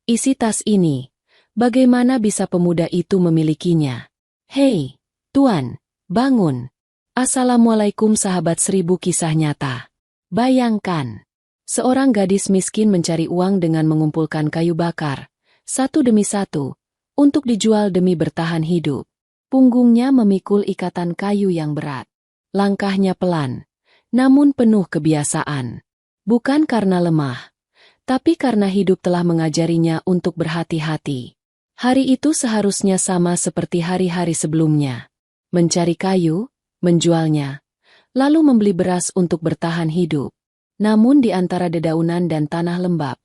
Isi tas ini. Bagaimana bisa pemuda itu memilikinya? Hei, Tuan, bangun. Assalamualaikum sahabat 1000 kisah nyata. Bayangkan, seorang gadis miskin mencari uang dengan mengumpulkan kayu bakar, satu demi satu, untuk dijual demi bertahan hidup. Punggungnya memikul ikatan kayu yang berat. Langkahnya pelan, namun penuh kebiasaan. Bukan karena lemah, tapi karena hidup telah mengajarinya untuk berhati-hati. Hari itu seharusnya sama seperti hari-hari sebelumnya. Mencari kayu, menjualnya, lalu membeli beras untuk bertahan hidup. Namun di antara dedaunan dan tanah lembab,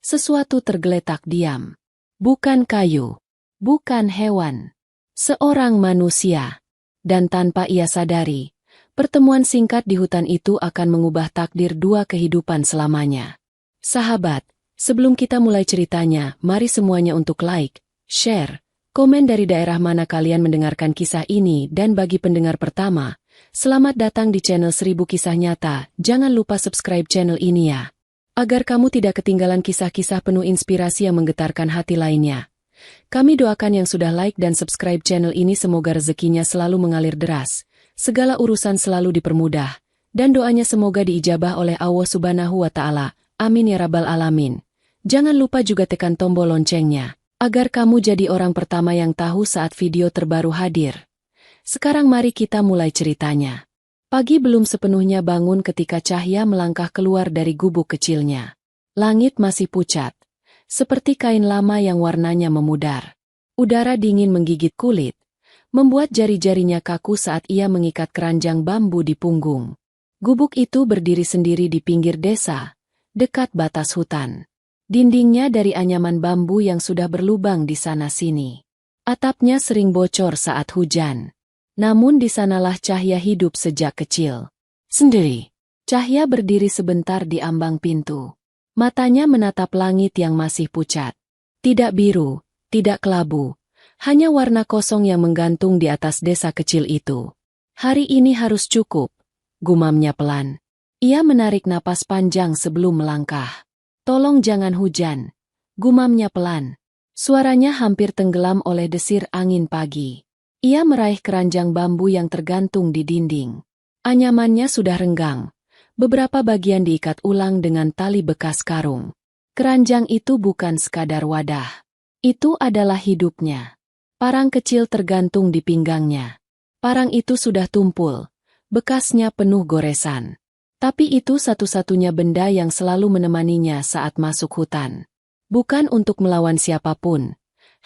sesuatu tergeletak diam. Bukan kayu, bukan hewan, seorang manusia. Dan tanpa ia sadari, pertemuan singkat di hutan itu akan mengubah takdir dua kehidupan selamanya. Sahabat, sebelum kita mulai ceritanya, mari semuanya untuk like, share, komen dari daerah mana kalian mendengarkan kisah ini, dan bagi pendengar pertama, selamat datang di channel 1000 Kisah Nyata. Jangan lupa subscribe channel ini ya, agar kamu tidak ketinggalan kisah-kisah penuh inspirasi yang menggetarkan hati lainnya. Kami doakan yang sudah like dan subscribe channel ini semoga rezekinya selalu mengalir deras, segala urusan selalu dipermudah, dan doanya semoga diijabah oleh Allah Subhanahu wa Ta'ala. Amin ya Rabbal Alamin. Jangan lupa juga tekan tombol loncengnya, agar kamu jadi orang pertama yang tahu saat video terbaru hadir. Sekarang mari kita mulai ceritanya. Pagi belum sepenuhnya bangun ketika Cahya melangkah keluar dari gubuk kecilnya. Langit masih pucat, seperti kain lama yang warnanya memudar. Udara dingin menggigit kulit, membuat jari-jarinya kaku saat ia mengikat keranjang bambu di punggung. Gubuk itu berdiri sendiri di pinggir desa, dekat batas hutan. Dindingnya dari anyaman bambu yang sudah berlubang di sana-sini. Atapnya sering bocor saat hujan. Namun di sanalah Cahya hidup sejak kecil. Sendiri, Cahya berdiri sebentar di ambang pintu. Matanya menatap langit yang masih pucat. Tidak biru, tidak kelabu, hanya warna kosong yang menggantung di atas desa kecil itu. Hari ini harus cukup, gumamnya pelan. Ia menarik napas panjang sebelum melangkah. Tolong jangan hujan, gumamnya pelan. Suaranya hampir tenggelam oleh desir angin pagi. Ia meraih keranjang bambu yang tergantung di dinding. Anyamannya sudah renggang. Beberapa bagian diikat ulang dengan tali bekas karung. Keranjang itu bukan sekadar wadah. Itu adalah hidupnya. Parang kecil tergantung di pinggangnya. Parang itu sudah tumpul. Bekasnya penuh goresan. Tapi itu satu-satunya benda yang selalu menemaninya saat masuk hutan. Bukan untuk melawan siapapun,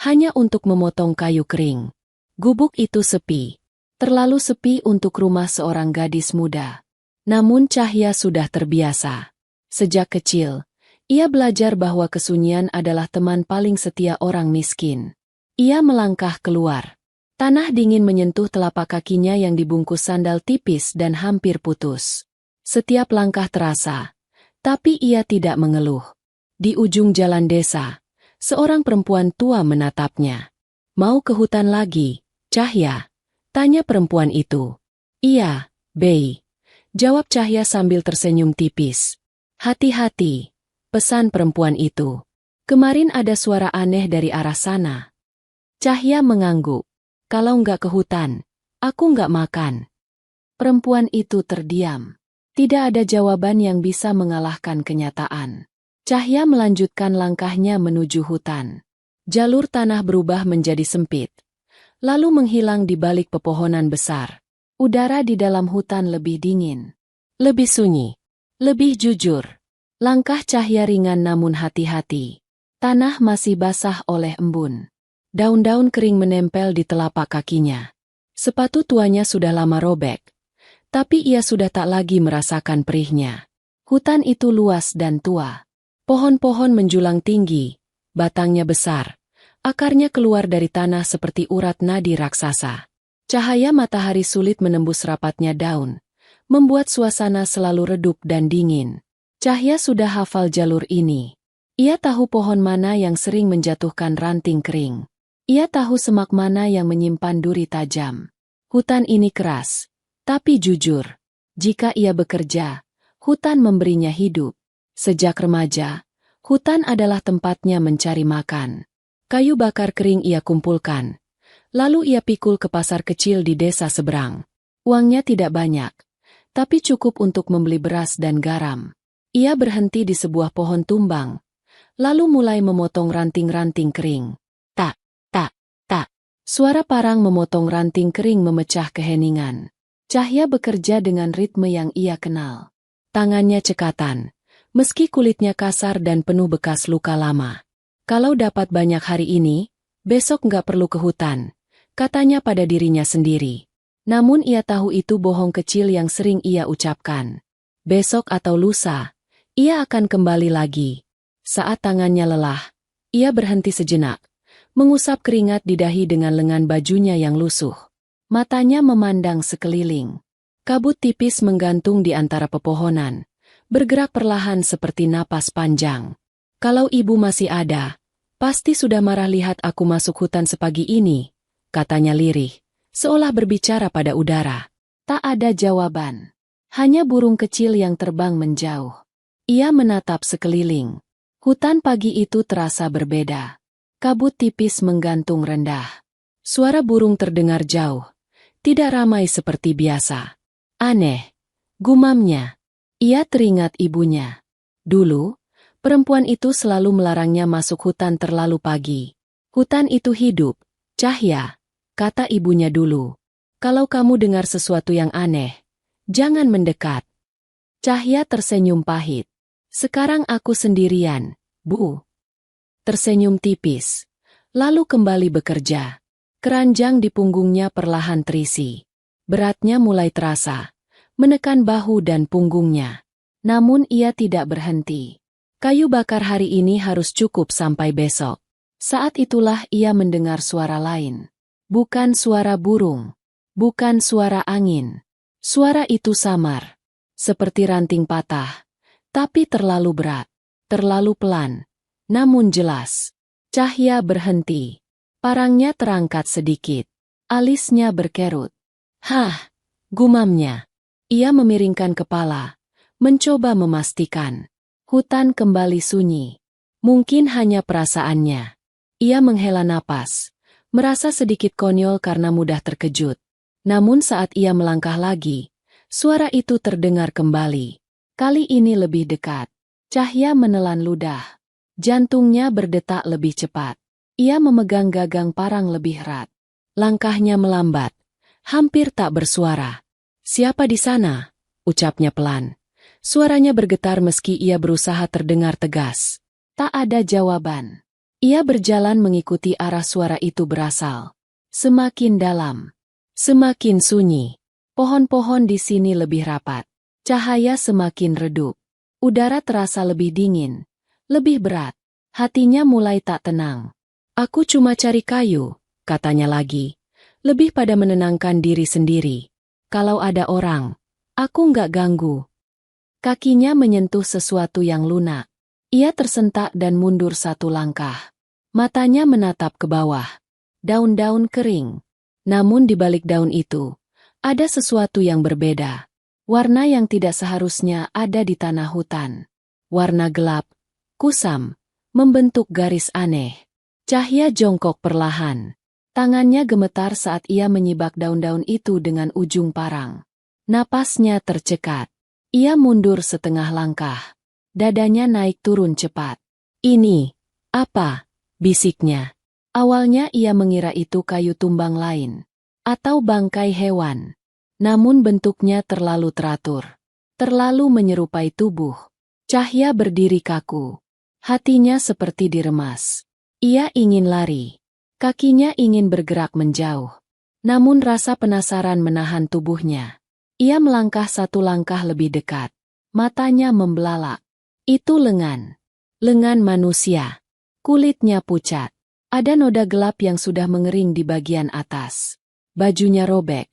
hanya untuk memotong kayu kering. Gubuk itu sepi, terlalu sepi untuk rumah seorang gadis muda. Namun Cahya sudah terbiasa. Sejak kecil, ia belajar bahwa kesunyian adalah teman paling setia orang miskin. Ia melangkah keluar. Tanah dingin menyentuh telapak kakinya yang dibungkus sandal tipis dan hampir putus. Setiap langkah terasa, tapi ia tidak mengeluh. Di ujung jalan desa, seorang perempuan tua menatapnya. Mau ke hutan lagi, Cahya? Tanya perempuan itu. Iya, Bey. Jawab Cahya sambil tersenyum tipis. Hati-hati, pesan perempuan itu. Kemarin ada suara aneh dari arah sana. Cahya mengangguk. Kalau nggak ke hutan, aku nggak makan. Perempuan itu terdiam. Tidak ada jawaban yang bisa mengalahkan kenyataan. Cahya melanjutkan langkahnya menuju hutan. Jalur tanah berubah menjadi sempit, lalu menghilang di balik pepohonan besar. Udara di dalam hutan lebih dingin, lebih sunyi, lebih jujur. Langkah Cahya ringan namun hati-hati. Tanah masih basah oleh embun. Daun-daun kering menempel di telapak kakinya. Sepatu tuanya sudah lama robek. Tapi ia sudah tak lagi merasakan perihnya. Hutan itu luas dan tua. Pohon-pohon menjulang tinggi, batangnya besar. Akarnya keluar dari tanah seperti urat nadi raksasa. Cahaya matahari sulit menembus rapatnya daun, membuat suasana selalu redup dan dingin. Cahya sudah hafal jalur ini. Ia tahu pohon mana yang sering menjatuhkan ranting kering. Ia tahu semak mana yang menyimpan duri tajam. Hutan ini keras. Tapi jujur, jika ia bekerja, hutan memberinya hidup. Sejak remaja, Hutan adalah tempatnya mencari makan. Kayu bakar kering ia kumpulkan. Lalu ia pikul ke pasar kecil di desa seberang. Uangnya tidak banyak, tapi cukup untuk membeli beras dan garam. Ia berhenti di sebuah pohon tumbang, lalu mulai memotong ranting-ranting kering. Tak, tak, tak. Suara parang memotong ranting kering memecah keheningan. Cahya bekerja dengan ritme yang ia kenal. Tangannya cekatan, meski kulitnya kasar dan penuh bekas luka lama. Kalau dapat banyak hari ini, besok nggak perlu ke hutan, katanya pada dirinya sendiri. Namun ia tahu itu bohong kecil yang sering ia ucapkan. Besok atau lusa, ia akan kembali lagi. Saat tangannya lelah, ia berhenti sejenak, mengusap keringat di dahi dengan lengan bajunya yang lusuh. Matanya memandang sekeliling. Kabut tipis menggantung di antara pepohonan, bergerak perlahan seperti napas panjang. Kalau ibu masih ada, pasti sudah marah lihat aku masuk hutan sepagi ini, katanya lirih, seolah berbicara pada udara. Tak ada jawaban. Hanya burung kecil yang terbang menjauh. Ia menatap sekeliling. Hutan pagi itu terasa berbeda. Kabut tipis menggantung rendah. Suara burung terdengar jauh. Tidak ramai seperti biasa. Aneh, gumamnya. Ia teringat ibunya. Dulu, perempuan itu selalu melarangnya masuk hutan terlalu pagi. Hutan itu hidup, cahaya, kata ibunya dulu. Kalau kamu dengar sesuatu yang aneh, jangan mendekat. Cahya tersenyum pahit. Sekarang aku sendirian, Bu. Tersenyum tipis. Lalu kembali bekerja. Keranjang di punggungnya perlahan terisi. Beratnya mulai terasa, menekan bahu dan punggungnya. Namun ia tidak berhenti. Kayu bakar hari ini harus cukup sampai besok. Saat itulah ia mendengar suara lain. Bukan suara burung. Bukan suara angin. Suara itu samar. Seperti ranting patah. Tapi terlalu berat. Terlalu pelan. Namun jelas. Cahya berhenti. Parangnya terangkat sedikit. Alisnya berkerut. Hah, gumamnya. Ia memiringkan kepala, mencoba memastikan. Hutan kembali sunyi. Mungkin hanya perasaannya. Ia menghela napas, merasa sedikit konyol karena mudah terkejut. Namun saat ia melangkah lagi, suara itu terdengar kembali. Kali ini lebih dekat. Cahya menelan ludah. Jantungnya berdetak lebih cepat. Ia memegang gagang parang lebih erat. Langkahnya melambat, hampir tak bersuara. Siapa di sana? Ucapnya pelan. Suaranya bergetar meski ia berusaha terdengar tegas. Tak ada jawaban. Ia berjalan mengikuti arah suara itu berasal. Semakin dalam. Semakin sunyi. Pohon-pohon di sini lebih rapat. Cahaya semakin redup. Udara terasa lebih dingin. Lebih berat. Hatinya mulai tak tenang. Aku cuma cari kayu, katanya lagi. Lebih pada menenangkan diri sendiri. Kalau ada orang, aku nggak ganggu. Kakinya menyentuh sesuatu yang lunak. Ia tersentak dan mundur satu langkah. Matanya menatap ke bawah. Daun-daun kering. Namun di balik daun itu, ada sesuatu yang berbeda. Warna yang tidak seharusnya ada di tanah hutan. Warna gelap, kusam, membentuk garis aneh. Cahya jongkok perlahan. Tangannya gemetar saat ia menyibak daun-daun itu dengan ujung parang. Napasnya tercekat. Ia mundur setengah langkah. Dadanya naik turun cepat. Ini, apa? Bisiknya. Awalnya ia mengira itu kayu tumbang lain. Atau bangkai hewan. Namun bentuknya terlalu teratur. Terlalu menyerupai tubuh. Cahya berdiri kaku. Hatinya seperti diremas. Ia ingin lari. Kakinya ingin bergerak menjauh. Namun rasa penasaran menahan tubuhnya. Ia melangkah satu langkah lebih dekat. Matanya membelalak. Itu lengan. Lengan manusia. Kulitnya pucat. Ada noda gelap yang sudah mengering di bagian atas. Bajunya robek.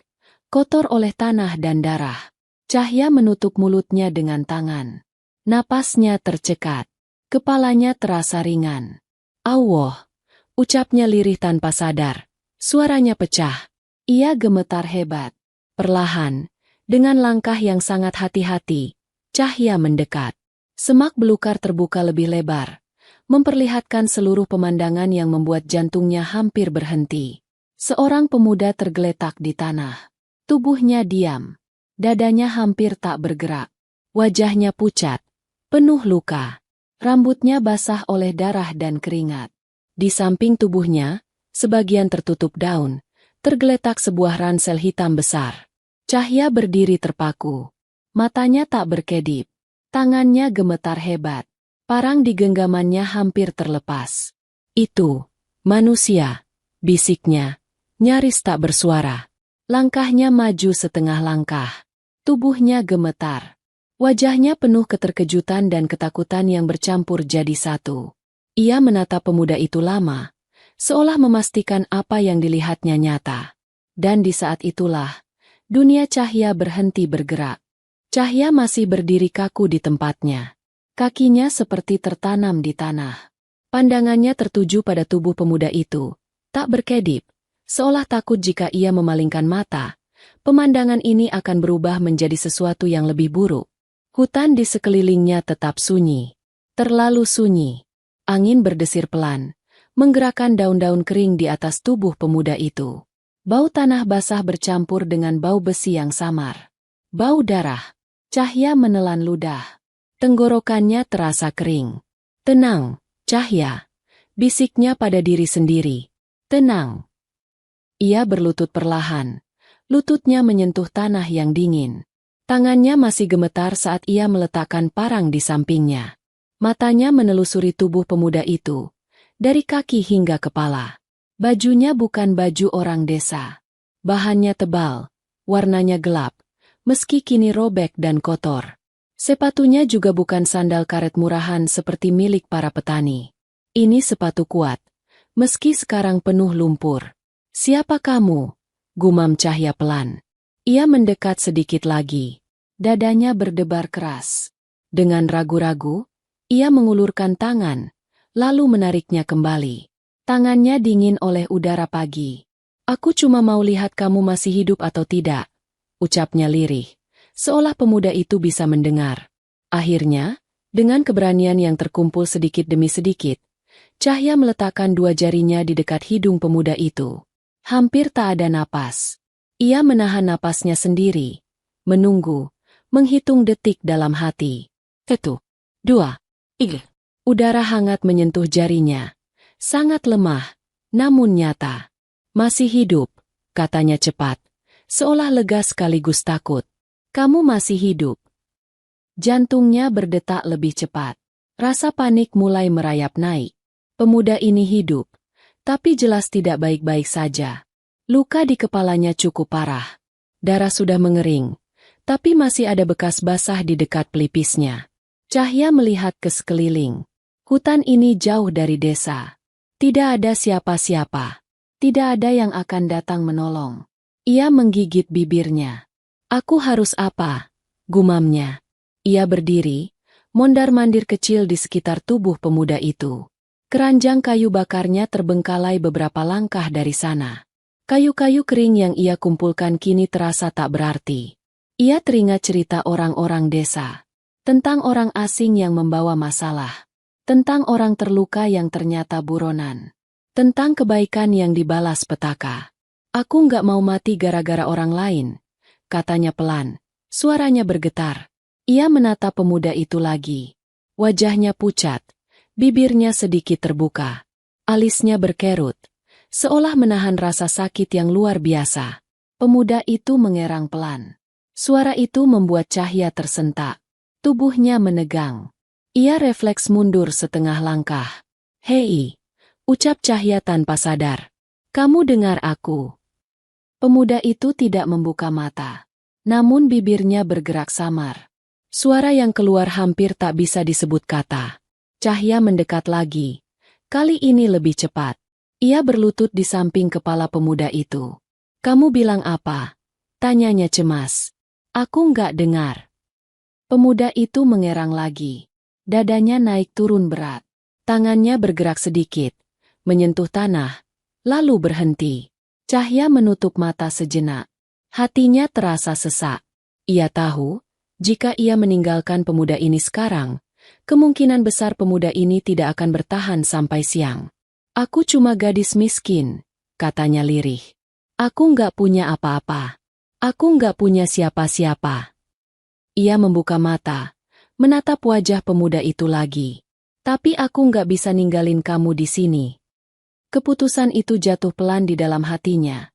Kotor oleh tanah dan darah. Cahya menutup mulutnya dengan tangan. Napasnya tercekat. Kepalanya terasa ringan. Allah, ucapnya lirih tanpa sadar. Suaranya pecah. Ia gemetar hebat. Perlahan, dengan langkah yang sangat hati-hati, Cahya mendekat. Semak belukar terbuka lebih lebar, memperlihatkan seluruh pemandangan yang membuat jantungnya hampir berhenti. Seorang pemuda tergeletak di tanah. Tubuhnya diam. Dadanya hampir tak bergerak. Wajahnya pucat, penuh luka. Rambutnya basah oleh darah dan keringat. Di samping tubuhnya, sebagian tertutup daun, tergeletak sebuah ransel hitam besar. Cahya berdiri terpaku. Matanya tak berkedip. Tangannya gemetar hebat. Parang di genggamannya hampir terlepas. Itu, manusia, bisiknya, nyaris tak bersuara. Langkahnya maju setengah langkah. Tubuhnya gemetar. Wajahnya penuh keterkejutan dan ketakutan yang bercampur jadi satu. Ia menatap pemuda itu lama, seolah memastikan apa yang dilihatnya nyata. Dan di saat itulah, dunia Cahya berhenti bergerak. Cahya masih berdiri kaku di tempatnya. Kakinya seperti tertanam di tanah. Pandangannya tertuju pada tubuh pemuda itu, tak berkedip, seolah takut jika ia memalingkan mata. Pemandangan ini akan berubah menjadi sesuatu yang lebih buruk. Hutan di sekelilingnya tetap sunyi. Terlalu sunyi. Angin berdesir pelan, menggerakkan daun-daun kering di atas tubuh pemuda itu. Bau tanah basah bercampur dengan bau besi yang samar. Bau darah. Cahya menelan ludah. Tenggorokannya terasa kering. Tenang, Cahya. Bisiknya pada diri sendiri. Tenang. Ia berlutut perlahan. Lututnya menyentuh tanah yang dingin. Tangannya masih gemetar saat ia meletakkan parang di sampingnya. Matanya menelusuri tubuh pemuda itu, dari kaki hingga kepala. Bajunya bukan baju orang desa. Bahannya tebal, warnanya gelap, meski kini robek dan kotor. Sepatunya juga bukan sandal karet murahan seperti milik para petani. Ini sepatu kuat, meski sekarang penuh lumpur. "Siapa kamu?" gumam Cahya pelan. Ia mendekat sedikit lagi. Dadanya berdebar keras. Dengan ragu-ragu, ia mengulurkan tangan, lalu menariknya kembali. Tangannya dingin oleh udara pagi. "Aku cuma mau lihat kamu masih hidup atau tidak," ucapnya lirih, seolah pemuda itu bisa mendengar. Akhirnya, dengan keberanian yang terkumpul sedikit demi sedikit, Cahya meletakkan dua jarinya di dekat hidung pemuda itu. Hampir tak ada napas. Ia menahan napasnya sendiri, menunggu, menghitung detik dalam hati. 1, 2, 3. Udara hangat menyentuh jarinya. Sangat lemah, namun nyata. "Masih hidup," katanya cepat, seolah lega sekaligus takut. "Kamu masih hidup." Jantungnya berdetak lebih cepat. Rasa panik mulai merayap naik. Pemuda ini hidup, tapi jelas tidak baik-baik saja. Luka di kepalanya cukup parah. Darah sudah mengering, tapi masih ada bekas basah di dekat pelipisnya. Cahya melihat ke sekeliling. Hutan ini jauh dari desa. Tidak ada siapa-siapa. Tidak ada yang akan datang menolong. Ia menggigit bibirnya. "Aku harus apa?" gumamnya. Ia berdiri, mondar-mandir kecil di sekitar tubuh pemuda itu. Keranjang kayu bakarnya terbengkalai beberapa langkah dari sana. Kayu-kayu kering yang ia kumpulkan kini terasa tak berarti. Ia teringat cerita orang-orang desa. Tentang orang asing yang membawa masalah. Tentang orang terluka yang ternyata buronan. Tentang kebaikan yang dibalas petaka. "Aku nggak mau mati gara-gara orang lain," katanya pelan. Suaranya bergetar. Ia menatap pemuda itu lagi. Wajahnya pucat, bibirnya sedikit terbuka. Alisnya berkerut, seolah menahan rasa sakit yang luar biasa. Pemuda itu mengerang pelan. Suara itu membuat Cahya tersentak. Tubuhnya menegang. Ia refleks mundur setengah langkah. "Hei," ucap Cahya tanpa sadar. "Kamu dengar aku?" Pemuda itu tidak membuka mata. Namun bibirnya bergerak samar. Suara yang keluar hampir tak bisa disebut kata. Cahya mendekat lagi. Kali ini lebih cepat. Ia berlutut di samping kepala pemuda itu. "Kamu bilang apa?" tanyanya cemas. "Aku nggak dengar." Pemuda itu mengerang lagi. Dadanya naik turun berat. Tangannya bergerak sedikit, menyentuh tanah, lalu berhenti. Cahya menutup mata sejenak. Hatinya terasa sesak. Ia tahu, jika ia meninggalkan pemuda ini sekarang, kemungkinan besar pemuda ini tidak akan bertahan sampai siang. Aku cuma gadis miskin, katanya lirih. Aku nggak punya apa-apa. Aku nggak punya siapa-siapa. Ia membuka mata, menatap wajah pemuda itu lagi. Tapi aku nggak bisa ninggalin kamu di sini. Keputusan itu jatuh pelan di dalam hatinya.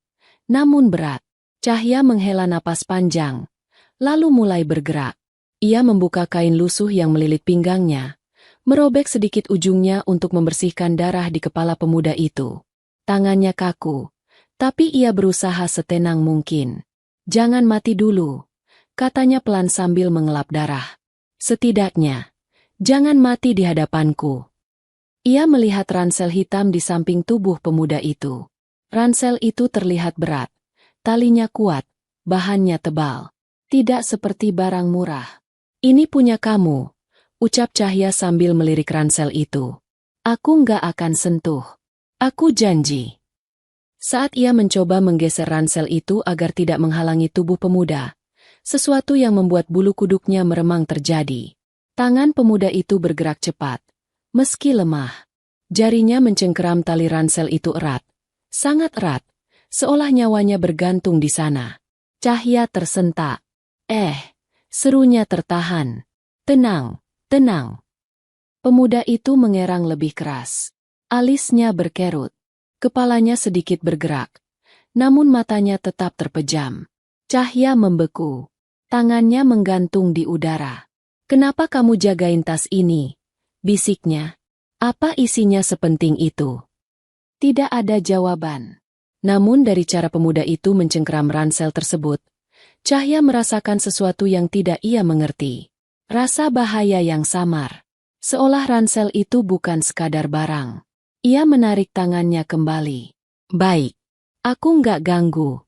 Namun berat. Cahya menghela napas panjang, lalu mulai bergerak. Ia membuka kain lusuh yang melilit pinggangnya, merobek sedikit ujungnya untuk membersihkan darah di kepala pemuda itu. Tangannya kaku, tapi ia berusaha setenang mungkin. Jangan mati dulu, katanya pelan sambil mengelap darah. Setidaknya, jangan mati di hadapanku. Ia melihat ransel hitam di samping tubuh pemuda itu. Ransel itu terlihat berat, talinya kuat, bahannya tebal. Tidak seperti barang murah. Ini punya kamu, ucap Cahya sambil melirik ransel itu. Aku nggak akan sentuh. Aku janji. Saat ia mencoba menggeser ransel itu agar tidak menghalangi tubuh pemuda, sesuatu yang membuat bulu kuduknya meremang terjadi. Tangan pemuda itu bergerak cepat. Meski lemah, jarinya mencengkeram tali ransel itu erat. Sangat erat, seolah nyawanya bergantung di sana. Cahya tersentak. Serunya tertahan. Tenang, tenang. Pemuda itu mengerang lebih keras. Alisnya berkerut. Kepalanya sedikit bergerak, namun matanya tetap terpejam. Cahya membeku. Tangannya menggantung di udara. Kenapa kamu jagain tas ini? Bisiknya. Apa isinya sepenting itu? Tidak ada jawaban. Namun dari cara pemuda itu mencengkeram ransel tersebut, Cahya merasakan sesuatu yang tidak ia mengerti. Rasa bahaya yang samar. Seolah ransel itu bukan sekadar barang. Ia menarik tangannya kembali. Baik, aku nggak ganggu.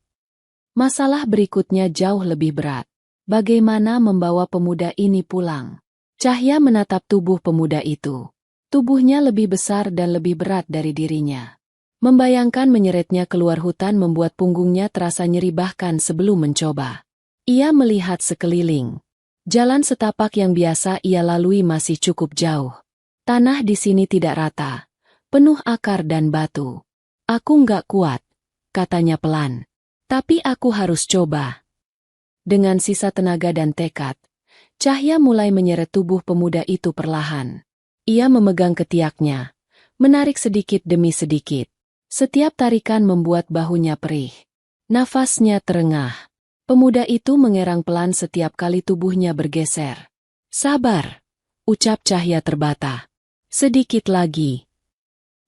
Masalah berikutnya jauh lebih berat. Bagaimana membawa pemuda ini pulang? Cahya menatap tubuh pemuda itu. Tubuhnya lebih besar dan lebih berat dari dirinya. Membayangkan menyeretnya keluar hutan membuat punggungnya terasa nyeri bahkan sebelum mencoba. Ia melihat sekeliling. Jalan setapak yang biasa ia lalui masih cukup jauh. Tanah di sini tidak rata. Penuh akar dan batu. Aku nggak kuat, katanya pelan. Tapi aku harus coba. Dengan sisa tenaga dan tekad, Cahya mulai menyeret tubuh pemuda itu perlahan. Ia memegang ketiaknya, menarik sedikit demi sedikit. Setiap tarikan membuat bahunya perih. Nafasnya terengah. Pemuda itu mengerang pelan setiap kali tubuhnya bergeser. Sabar, ucap Cahya terbata. Sedikit lagi.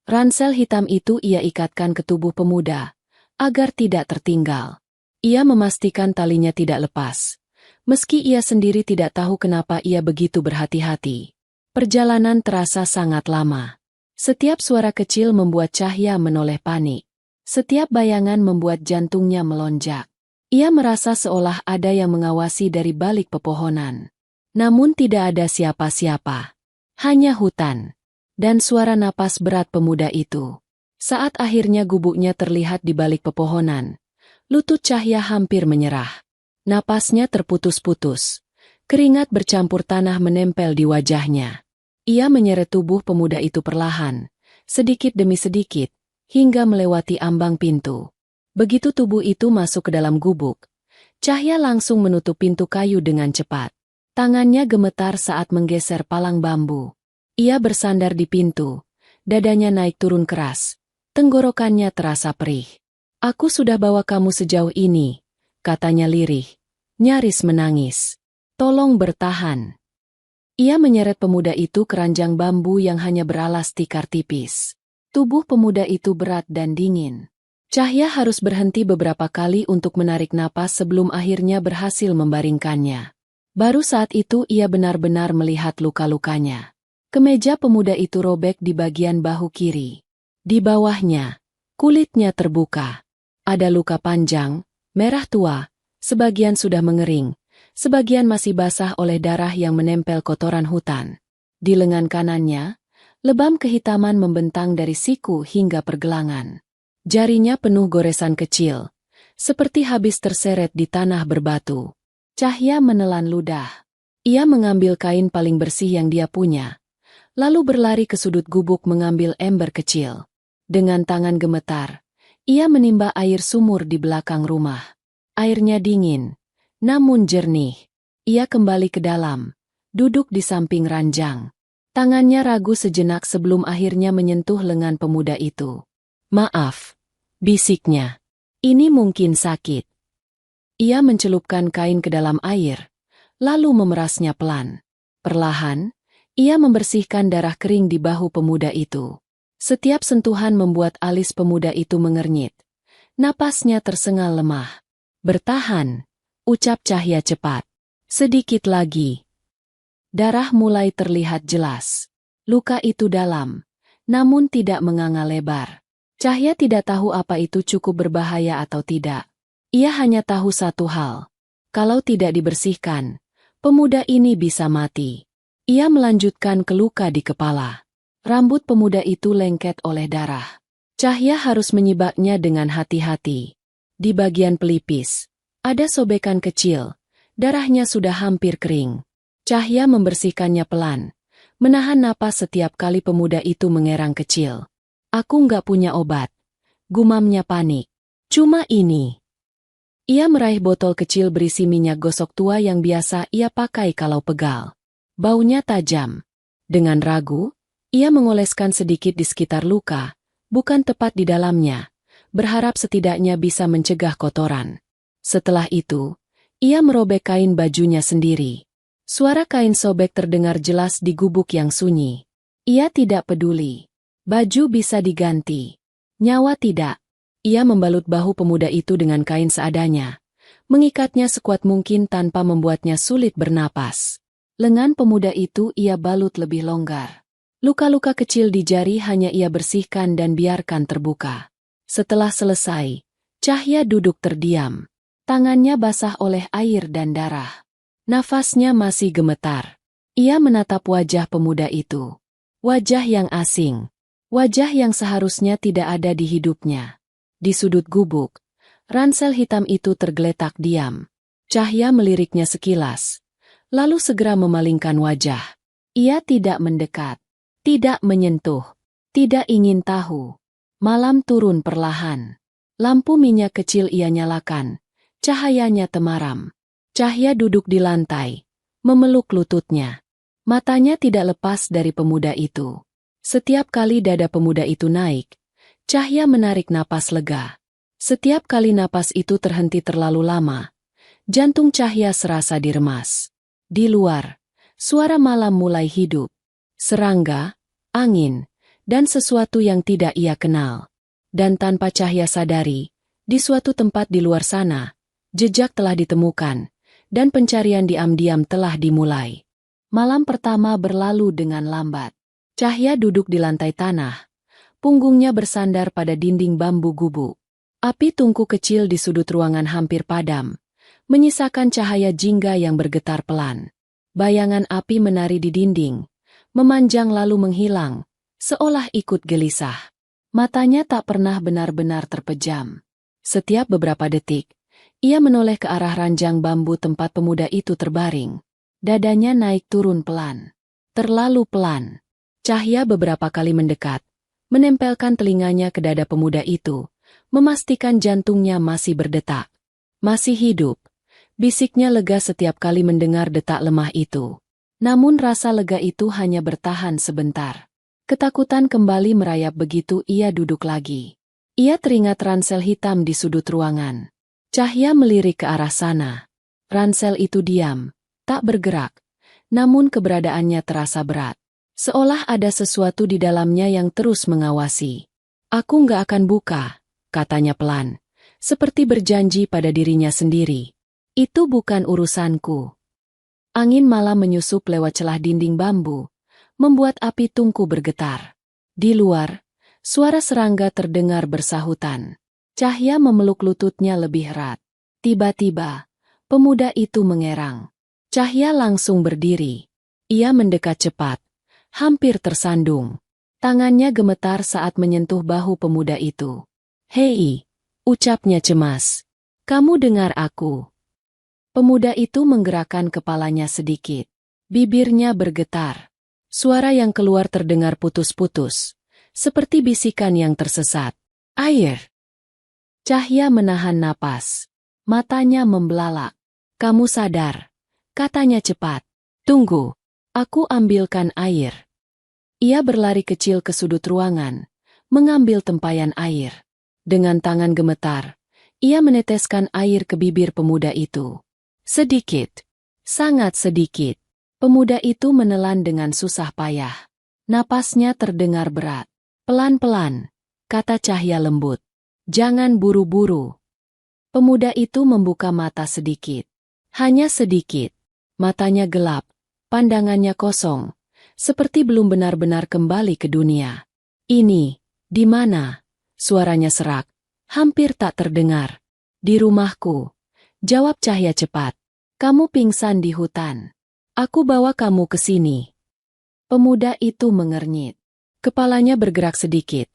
Ransel hitam itu ia ikatkan ke tubuh pemuda, agar tidak tertinggal. Ia memastikan talinya tidak lepas. Meski ia sendiri tidak tahu kenapa ia begitu berhati-hati. Perjalanan terasa sangat lama. Setiap suara kecil membuat Cahya menoleh panik. Setiap bayangan membuat jantungnya melonjak. Ia merasa seolah ada yang mengawasi dari balik pepohonan. Namun tidak ada siapa-siapa. Hanya hutan. Dan suara napas berat pemuda itu. Saat akhirnya gubuknya terlihat di balik pepohonan, lutut Cahya hampir menyerah. Napasnya terputus-putus. Keringat bercampur tanah menempel di wajahnya. Ia menyeret tubuh pemuda itu perlahan, sedikit demi sedikit, hingga melewati ambang pintu. Begitu tubuh itu masuk ke dalam gubuk, Cahya langsung menutup pintu kayu dengan cepat. Tangannya gemetar saat menggeser palang bambu. Ia bersandar di pintu, dadanya naik turun keras, tenggorokannya terasa perih. Aku sudah bawa kamu sejauh ini, katanya lirih, nyaris menangis. Tolong bertahan. Ia menyeret pemuda itu ke ranjang bambu yang hanya beralas tikar tipis. Tubuh pemuda itu berat dan dingin. Cahya harus berhenti beberapa kali untuk menarik napas sebelum akhirnya berhasil membaringkannya. Baru saat itu ia benar-benar melihat luka-lukanya. Kemeja pemuda itu robek di bagian bahu kiri. Di bawahnya, kulitnya terbuka. Ada luka panjang, merah tua, sebagian sudah mengering, sebagian masih basah oleh darah yang menempel kotoran hutan. Di lengan kanannya, lebam kehitaman membentang dari siku hingga pergelangan. Jarinya penuh goresan kecil, seperti habis terseret di tanah berbatu. Cahya menelan ludah. Ia mengambil kain paling bersih yang dia punya, lalu berlari ke sudut gubuk mengambil ember kecil. Dengan tangan gemetar, ia menimba air sumur di belakang rumah. Airnya dingin, namun jernih. Ia kembali ke dalam, duduk di samping ranjang. Tangannya ragu sejenak sebelum akhirnya menyentuh lengan pemuda itu. "Maaf," bisiknya. "Ini mungkin sakit." Ia mencelupkan kain ke dalam air, lalu memerasnya pelan. Perlahan, ia membersihkan darah kering di bahu pemuda itu. Setiap sentuhan membuat alis pemuda itu mengernyit. Napasnya tersengal lemah. "Bertahan," ucap Cahya cepat. "Sedikit lagi." Darah mulai terlihat jelas. Luka itu dalam, namun tidak menganga lebar. Cahya tidak tahu apa itu cukup berbahaya atau tidak. Ia hanya tahu satu hal. Kalau tidak dibersihkan, pemuda ini bisa mati. Ia melanjutkan ke luka di kepala. Rambut pemuda itu lengket oleh darah. Cahya harus menyibaknya dengan hati-hati. Di bagian pelipis, ada sobekan kecil. Darahnya sudah hampir kering. Cahya membersihkannya pelan, menahan napas setiap kali pemuda itu mengerang kecil. "Aku nggak punya obat," gumamnya panik. "Cuma ini." Ia meraih botol kecil berisi minyak gosok tua yang biasa ia pakai kalau pegal. Baunya tajam. Dengan ragu, ia mengoleskan sedikit di sekitar luka, bukan tepat di dalamnya, berharap setidaknya bisa mencegah kotoran. Setelah itu, ia merobek kain bajunya sendiri. Suara kain sobek terdengar jelas di gubuk yang sunyi. Ia tidak peduli. Baju bisa diganti. Nyawa tidak. Ia membalut bahu pemuda itu dengan kain seadanya, mengikatnya sekuat mungkin tanpa membuatnya sulit bernapas. Lengan pemuda itu ia balut lebih longgar. Luka-luka kecil di jari hanya ia bersihkan dan biarkan terbuka. Setelah selesai, Cahya duduk terdiam. Tangannya basah oleh air dan darah. Nafasnya masih gemetar. Ia menatap wajah pemuda itu. Wajah yang asing. Wajah yang seharusnya tidak ada di hidupnya. Di sudut gubuk, ransel hitam itu tergeletak diam. Cahya meliriknya sekilas, lalu segera memalingkan wajah. Ia tidak mendekat, tidak menyentuh, tidak ingin tahu. Malam turun perlahan. Lampu minyak kecil ia nyalakan, cahayanya temaram. Cahya duduk di lantai, memeluk lututnya. Matanya tidak lepas dari pemuda itu. Setiap kali dada pemuda itu naik, Cahya menarik napas lega. Setiap kali napas itu terhenti terlalu lama, jantung Cahya serasa diremas. Di luar, suara malam mulai hidup. Serangga, angin, dan sesuatu yang tidak ia kenal. Dan tanpa Cahya sadari, di suatu tempat di luar sana, jejak telah ditemukan, dan pencarian diam-diam telah dimulai. Malam pertama berlalu dengan lambat. Cahya duduk di lantai tanah. Punggungnya bersandar pada dinding bambu gubuk. Api tungku kecil di sudut ruangan hampir padam, menyisakan cahaya jingga yang bergetar pelan. Bayangan api menari di dinding, memanjang lalu menghilang, seolah ikut gelisah. Matanya tak pernah benar-benar terpejam. Setiap beberapa detik, ia menoleh ke arah ranjang bambu tempat pemuda itu terbaring. Dadanya naik turun pelan. Terlalu pelan. Cahya beberapa kali mendekat, menempelkan telinganya ke dada pemuda itu, memastikan jantungnya masih berdetak. Masih hidup. Bisiknya lega setiap kali mendengar detak lemah itu. Namun rasa lega itu hanya bertahan sebentar. Ketakutan kembali merayap begitu ia duduk lagi. Ia teringat ransel hitam di sudut ruangan. Cahya melirik ke arah sana. Ransel itu diam, tak bergerak, namun keberadaannya terasa berat. Seolah ada sesuatu di dalamnya yang terus mengawasi. "Aku nggak akan buka," katanya pelan, seperti berjanji pada dirinya sendiri. "Itu bukan urusanku." Angin malam menyusup lewat celah dinding bambu, membuat api tungku bergetar. Di luar, suara serangga terdengar bersahutan. Cahya memeluk lututnya lebih erat. Tiba-tiba, pemuda itu mengerang. Cahya langsung berdiri. Ia mendekat cepat, hampir tersandung. Tangannya gemetar saat menyentuh bahu pemuda itu. "Hei," ucapnya cemas. "Kamu dengar aku?" Pemuda itu menggerakkan kepalanya sedikit. Bibirnya bergetar. Suara yang keluar terdengar putus-putus, seperti bisikan yang tersesat. Air. Cahya menahan napas. Matanya membelalak. Kamu sadar? Katanya cepat. Tunggu. Aku ambilkan air. Ia berlari kecil ke sudut ruangan, mengambil tempayan air. Dengan tangan gemetar, ia meneteskan air ke bibir pemuda itu. Sedikit. Sangat sedikit. Pemuda itu menelan dengan susah payah. Napasnya terdengar berat. Pelan-pelan, kata Cahya lembut. Jangan buru-buru. Pemuda itu membuka mata sedikit. Hanya sedikit. Matanya gelap, pandangannya kosong, seperti belum benar-benar kembali ke dunia. Ini, di mana? Suaranya serak, hampir tak terdengar. Di rumahku, jawab Cahya cepat. Kamu pingsan di hutan. Aku bawa kamu ke sini. Pemuda itu mengernyit. Kepalanya bergerak sedikit,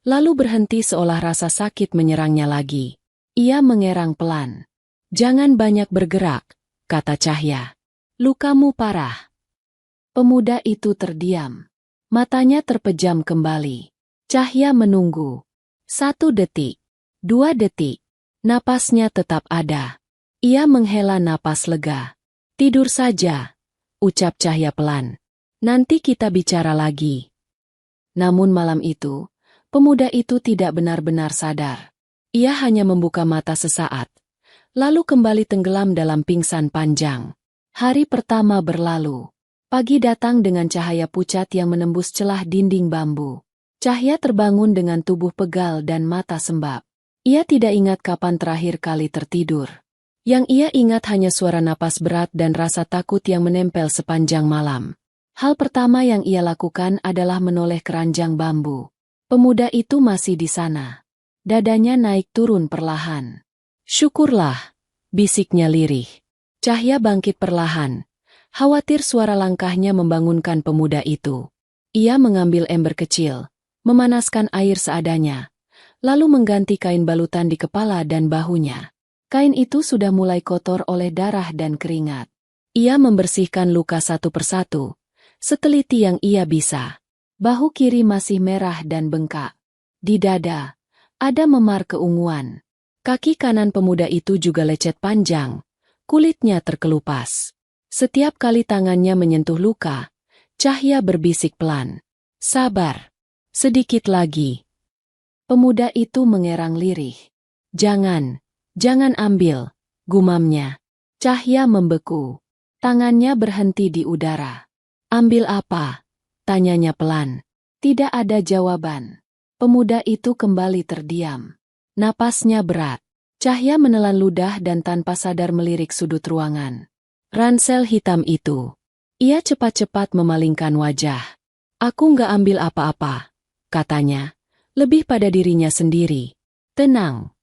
lalu berhenti seolah rasa sakit menyerangnya lagi. Ia mengerang pelan. Jangan banyak bergerak, kata Cahya. Lukamu parah. Pemuda itu terdiam. Matanya terpejam kembali. Cahya menunggu. 1 detik. 2 detik. Napasnya tetap ada. Ia menghela napas lega. Tidur saja, ucap Cahya pelan. Nanti kita bicara lagi. Namun malam itu, pemuda itu tidak benar-benar sadar. Ia hanya membuka mata sesaat, lalu kembali tenggelam dalam pingsan panjang. Hari pertama berlalu. Pagi datang dengan cahaya pucat yang menembus celah dinding bambu. Cahya terbangun dengan tubuh pegal dan mata sembab. Ia tidak ingat kapan terakhir kali tertidur. Yang ia ingat hanya suara napas berat dan rasa takut yang menempel sepanjang malam. Hal pertama yang ia lakukan adalah menoleh keranjang bambu. Pemuda itu masih di sana. Dadanya naik turun perlahan. Syukurlah, bisiknya lirih. Cahya bangkit perlahan. Khawatir suara langkahnya membangunkan pemuda itu. Ia mengambil ember kecil, memanaskan air seadanya, lalu mengganti kain balutan di kepala dan bahunya. Kain itu sudah mulai kotor oleh darah dan keringat. Ia membersihkan luka satu persatu, seteliti yang ia bisa. Bahu kiri masih merah dan bengkak. Di dada, ada memar keunguan. Kaki kanan pemuda itu juga lecet panjang, kulitnya terkelupas. Setiap kali tangannya menyentuh luka, Cahya berbisik pelan. Sabar. Sedikit lagi. Pemuda itu mengerang lirih. Jangan ambil, gumamnya. Cahya membeku. Tangannya berhenti di udara. Ambil apa? Tanyanya pelan. Tidak ada jawaban. Pemuda itu kembali terdiam. Napasnya berat. Cahya menelan ludah dan tanpa sadar melirik sudut ruangan. Ransel hitam itu. Ia cepat-cepat memalingkan wajah. Aku nggak ambil apa-apa, katanya. Lebih pada dirinya sendiri. Tenang.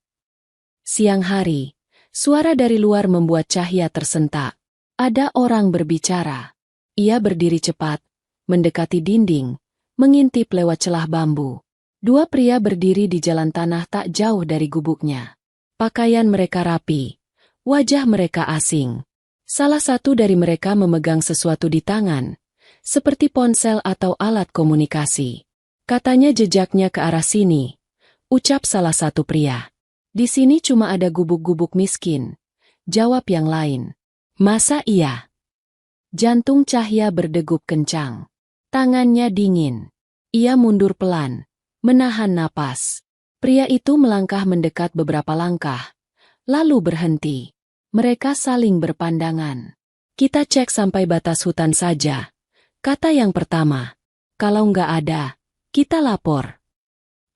Siang hari, suara dari luar membuat Cahya tersentak. Ada orang berbicara. Ia berdiri cepat, mendekati dinding, mengintip lewat celah bambu. 2 pria berdiri di jalan tanah tak jauh dari gubuknya. Pakaian mereka rapi, wajah mereka asing. Salah satu dari mereka memegang sesuatu di tangan, seperti ponsel atau alat komunikasi. Katanya jejaknya ke arah sini, ucap salah satu pria. Di sini cuma ada gubuk-gubuk miskin, jawab yang lain. Masa iya? Jantung Cahya berdegup kencang. Tangannya dingin. Ia mundur pelan, menahan napas. Pria itu melangkah mendekat beberapa langkah, lalu berhenti. Mereka saling berpandangan. Kita cek sampai batas hutan saja, kata yang pertama. Kalau nggak ada, kita lapor.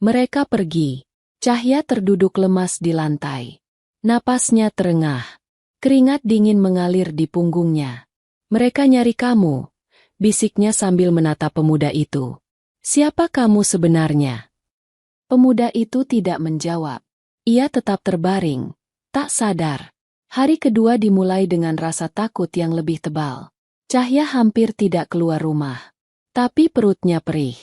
Mereka pergi. Cahya terduduk lemas di lantai. Napasnya terengah. Keringat dingin mengalir di punggungnya. Mereka nyari kamu, bisiknya sambil menatap pemuda itu. Siapa kamu sebenarnya? Pemuda itu tidak menjawab. Ia tetap terbaring, tak sadar. Hari kedua dimulai dengan rasa takut yang lebih tebal. Cahya hampir tidak keluar rumah. Tapi perutnya perih.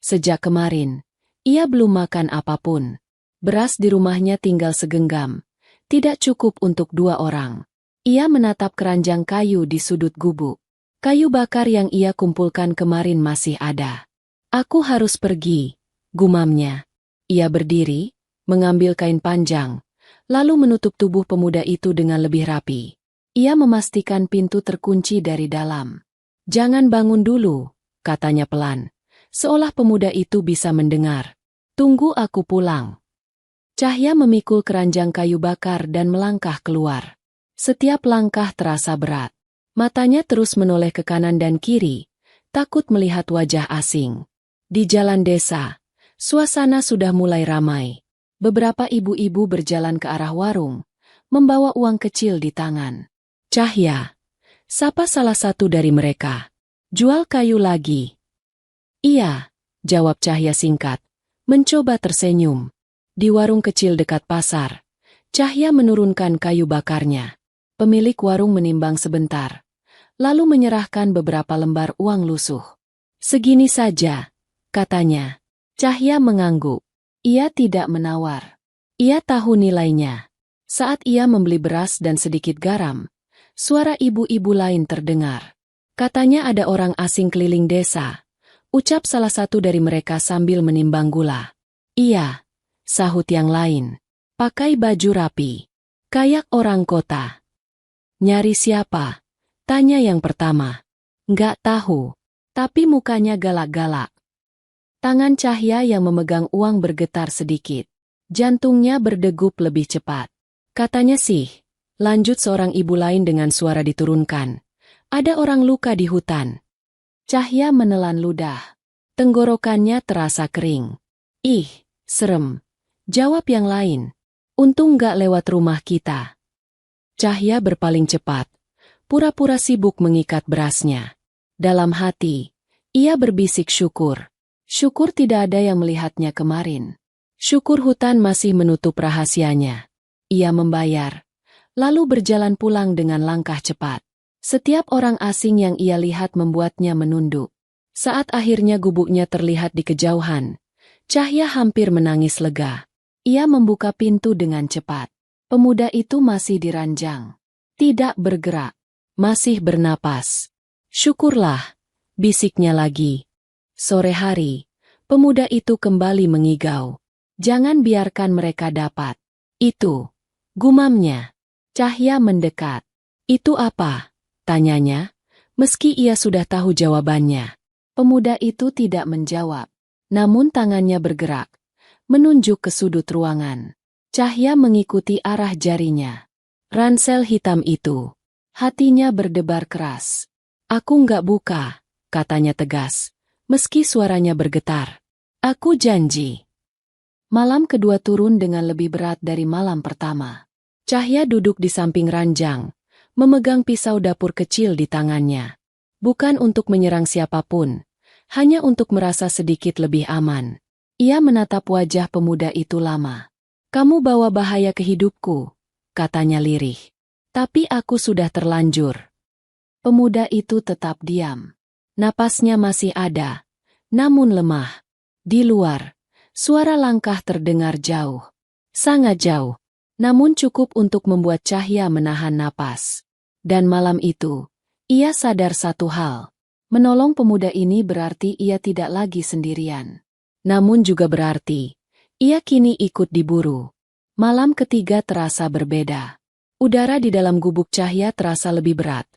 Sejak kemarin, ia belum makan apapun. Beras di rumahnya tinggal segenggam. Tidak cukup untuk 2 orang. Ia menatap keranjang kayu di sudut gubuk. Kayu bakar yang ia kumpulkan kemarin masih ada. Aku harus pergi, gumamnya. Ia berdiri, mengambil kain panjang, lalu menutup tubuh pemuda itu dengan lebih rapi. Ia memastikan pintu terkunci dari dalam. Jangan bangun dulu, katanya pelan, seolah pemuda itu bisa mendengar. Tunggu aku pulang. Cahya memikul keranjang kayu bakar dan melangkah keluar. Setiap langkah terasa berat. Matanya terus menoleh ke kanan dan kiri, takut melihat wajah asing. Di jalan desa, suasana sudah mulai ramai. Beberapa ibu-ibu berjalan ke arah warung, membawa uang kecil di tangan. Cahya, sapa salah satu dari mereka. Jual kayu lagi? Iya, jawab Cahya singkat, mencoba tersenyum. Di warung kecil dekat pasar, Cahya menurunkan kayu bakarnya. Pemilik warung menimbang sebentar, lalu menyerahkan beberapa lembar uang lusuh. Segini saja, katanya. Cahya mengangguk. Ia tidak menawar. Ia tahu nilainya. Saat ia membeli beras dan sedikit garam, suara ibu-ibu lain terdengar. Katanya ada orang asing keliling desa, ucap salah satu dari mereka sambil menimbang gula. Iya, sahut yang lain. Pakai baju rapi. Kayak orang kota. Nyari siapa? Tanya yang pertama. Nggak tahu. Tapi mukanya galak-galak. Tangan Cahya yang memegang uang bergetar sedikit. Jantungnya berdegup lebih cepat. Katanya sih, lanjut seorang ibu lain dengan suara diturunkan. Ada orang luka di hutan. Cahya menelan ludah. Tenggorokannya terasa kering. Ih, serem. Jawab yang lain. Untung nggak lewat rumah kita. Cahya berpaling cepat, pura-pura sibuk mengikat berasnya. Dalam hati, ia berbisik syukur. Syukur tidak ada yang melihatnya kemarin. Syukur hutan masih menutup rahasianya. Ia membayar, lalu berjalan pulang dengan langkah cepat. Setiap orang asing yang ia lihat membuatnya menunduk. Saat akhirnya gubuknya terlihat di kejauhan, Cahya hampir menangis lega. Ia membuka pintu dengan cepat. Pemuda itu masih di ranjang. Tidak bergerak. Masih bernapas. Syukurlah, bisiknya lagi. Sore hari, pemuda itu kembali mengigau. Jangan biarkan mereka dapat. Itu, gumamnya. Cahya mendekat. Itu apa? Tanyanya, meski ia sudah tahu jawabannya. Pemuda itu tidak menjawab. Namun tangannya bergerak, menunjuk ke sudut ruangan. Cahya mengikuti arah jarinya. Ransel hitam itu. Hatinya berdebar keras. Aku nggak buka, katanya tegas, meski suaranya bergetar. Aku janji. Malam kedua turun dengan lebih berat dari malam pertama. Cahya duduk di samping ranjang, memegang pisau dapur kecil di tangannya. Bukan untuk menyerang siapapun, hanya untuk merasa sedikit lebih aman. Ia menatap wajah pemuda itu lama. Kamu bawa bahaya ke hidupku, katanya lirih. Tapi aku sudah terlanjur. Pemuda itu tetap diam. Napasnya masih ada, namun lemah. Di luar, suara langkah terdengar jauh. Sangat jauh, namun cukup untuk membuat Cahya menahan napas. Dan malam itu, ia sadar satu hal. Menolong pemuda ini berarti ia tidak lagi sendirian. Namun juga berarti, ia kini ikut diburu. Malam ketiga terasa berbeda. Udara di dalam gubuk Cahya terasa lebih berat.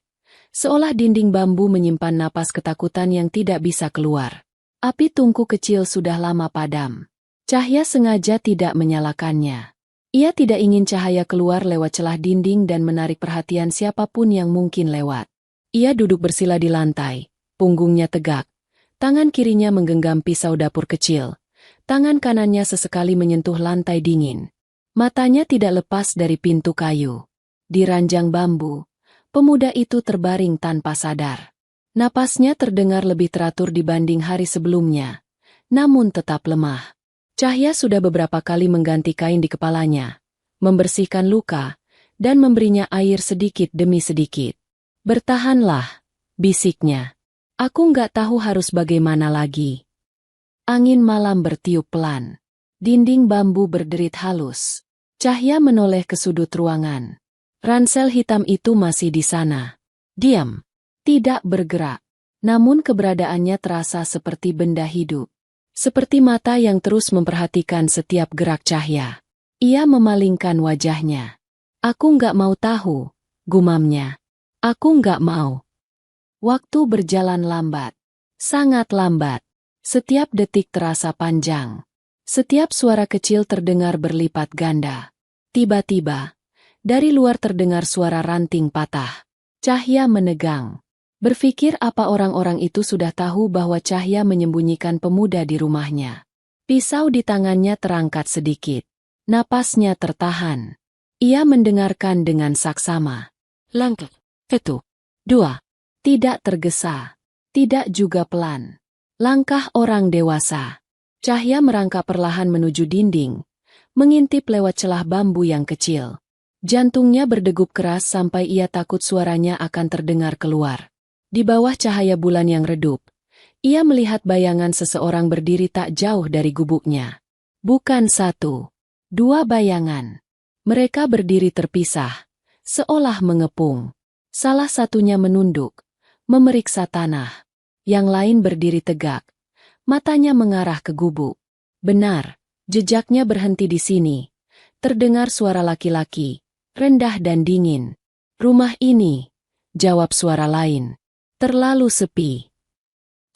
Seolah dinding bambu menyimpan napas ketakutan yang tidak bisa keluar. Api tungku kecil sudah lama padam. Cahya sengaja tidak menyalakannya. Ia tidak ingin cahaya keluar lewat celah dinding dan menarik perhatian siapapun yang mungkin lewat. Ia duduk bersila di lantai, punggungnya tegak. Tangan kirinya menggenggam pisau dapur kecil. Tangan kanannya sesekali menyentuh lantai dingin. Matanya tidak lepas dari pintu kayu. Di ranjang bambu, pemuda itu terbaring tanpa sadar. Napasnya terdengar lebih teratur dibanding hari sebelumnya, namun tetap lemah. Cahya sudah beberapa kali mengganti kain di kepalanya, membersihkan luka, dan memberinya air sedikit demi sedikit. Bertahanlah, bisiknya. Aku nggak tahu harus bagaimana lagi. Angin malam bertiup pelan. Dinding bambu berderit halus. Cahya menoleh ke sudut ruangan. Ransel hitam itu masih di sana. Diam. Tidak bergerak. Namun keberadaannya terasa seperti benda hidup. Seperti mata yang terus memperhatikan setiap gerak cahaya. Ia memalingkan wajahnya. Aku nggak mau tahu, gumamnya. Aku nggak mau. Waktu berjalan lambat. Sangat lambat. Setiap detik terasa panjang. Setiap suara kecil terdengar berlipat ganda. Tiba-tiba, dari luar terdengar suara ranting patah. Cahya menegang. Berpikir apa orang-orang itu sudah tahu bahwa Cahya menyembunyikan pemuda di rumahnya. Pisau di tangannya terangkat sedikit. Napasnya tertahan. Ia mendengarkan dengan saksama. Langkah, satu, dua. Tidak tergesa. Tidak juga pelan. Langkah orang dewasa. Cahya merangkak perlahan menuju dinding, mengintip lewat celah bambu yang kecil. Jantungnya berdegup keras sampai ia takut suaranya akan terdengar keluar. Di bawah cahaya bulan yang redup, ia melihat bayangan seseorang berdiri tak jauh dari gubuknya. Bukan satu, dua bayangan. Mereka berdiri terpisah, seolah mengepung. Salah satunya menunduk, memeriksa tanah. Yang lain berdiri tegak, matanya mengarah ke gubuk. Benar, jejaknya berhenti di sini. Terdengar suara laki-laki, rendah dan dingin. Rumah ini, jawab suara lain. Terlalu sepi.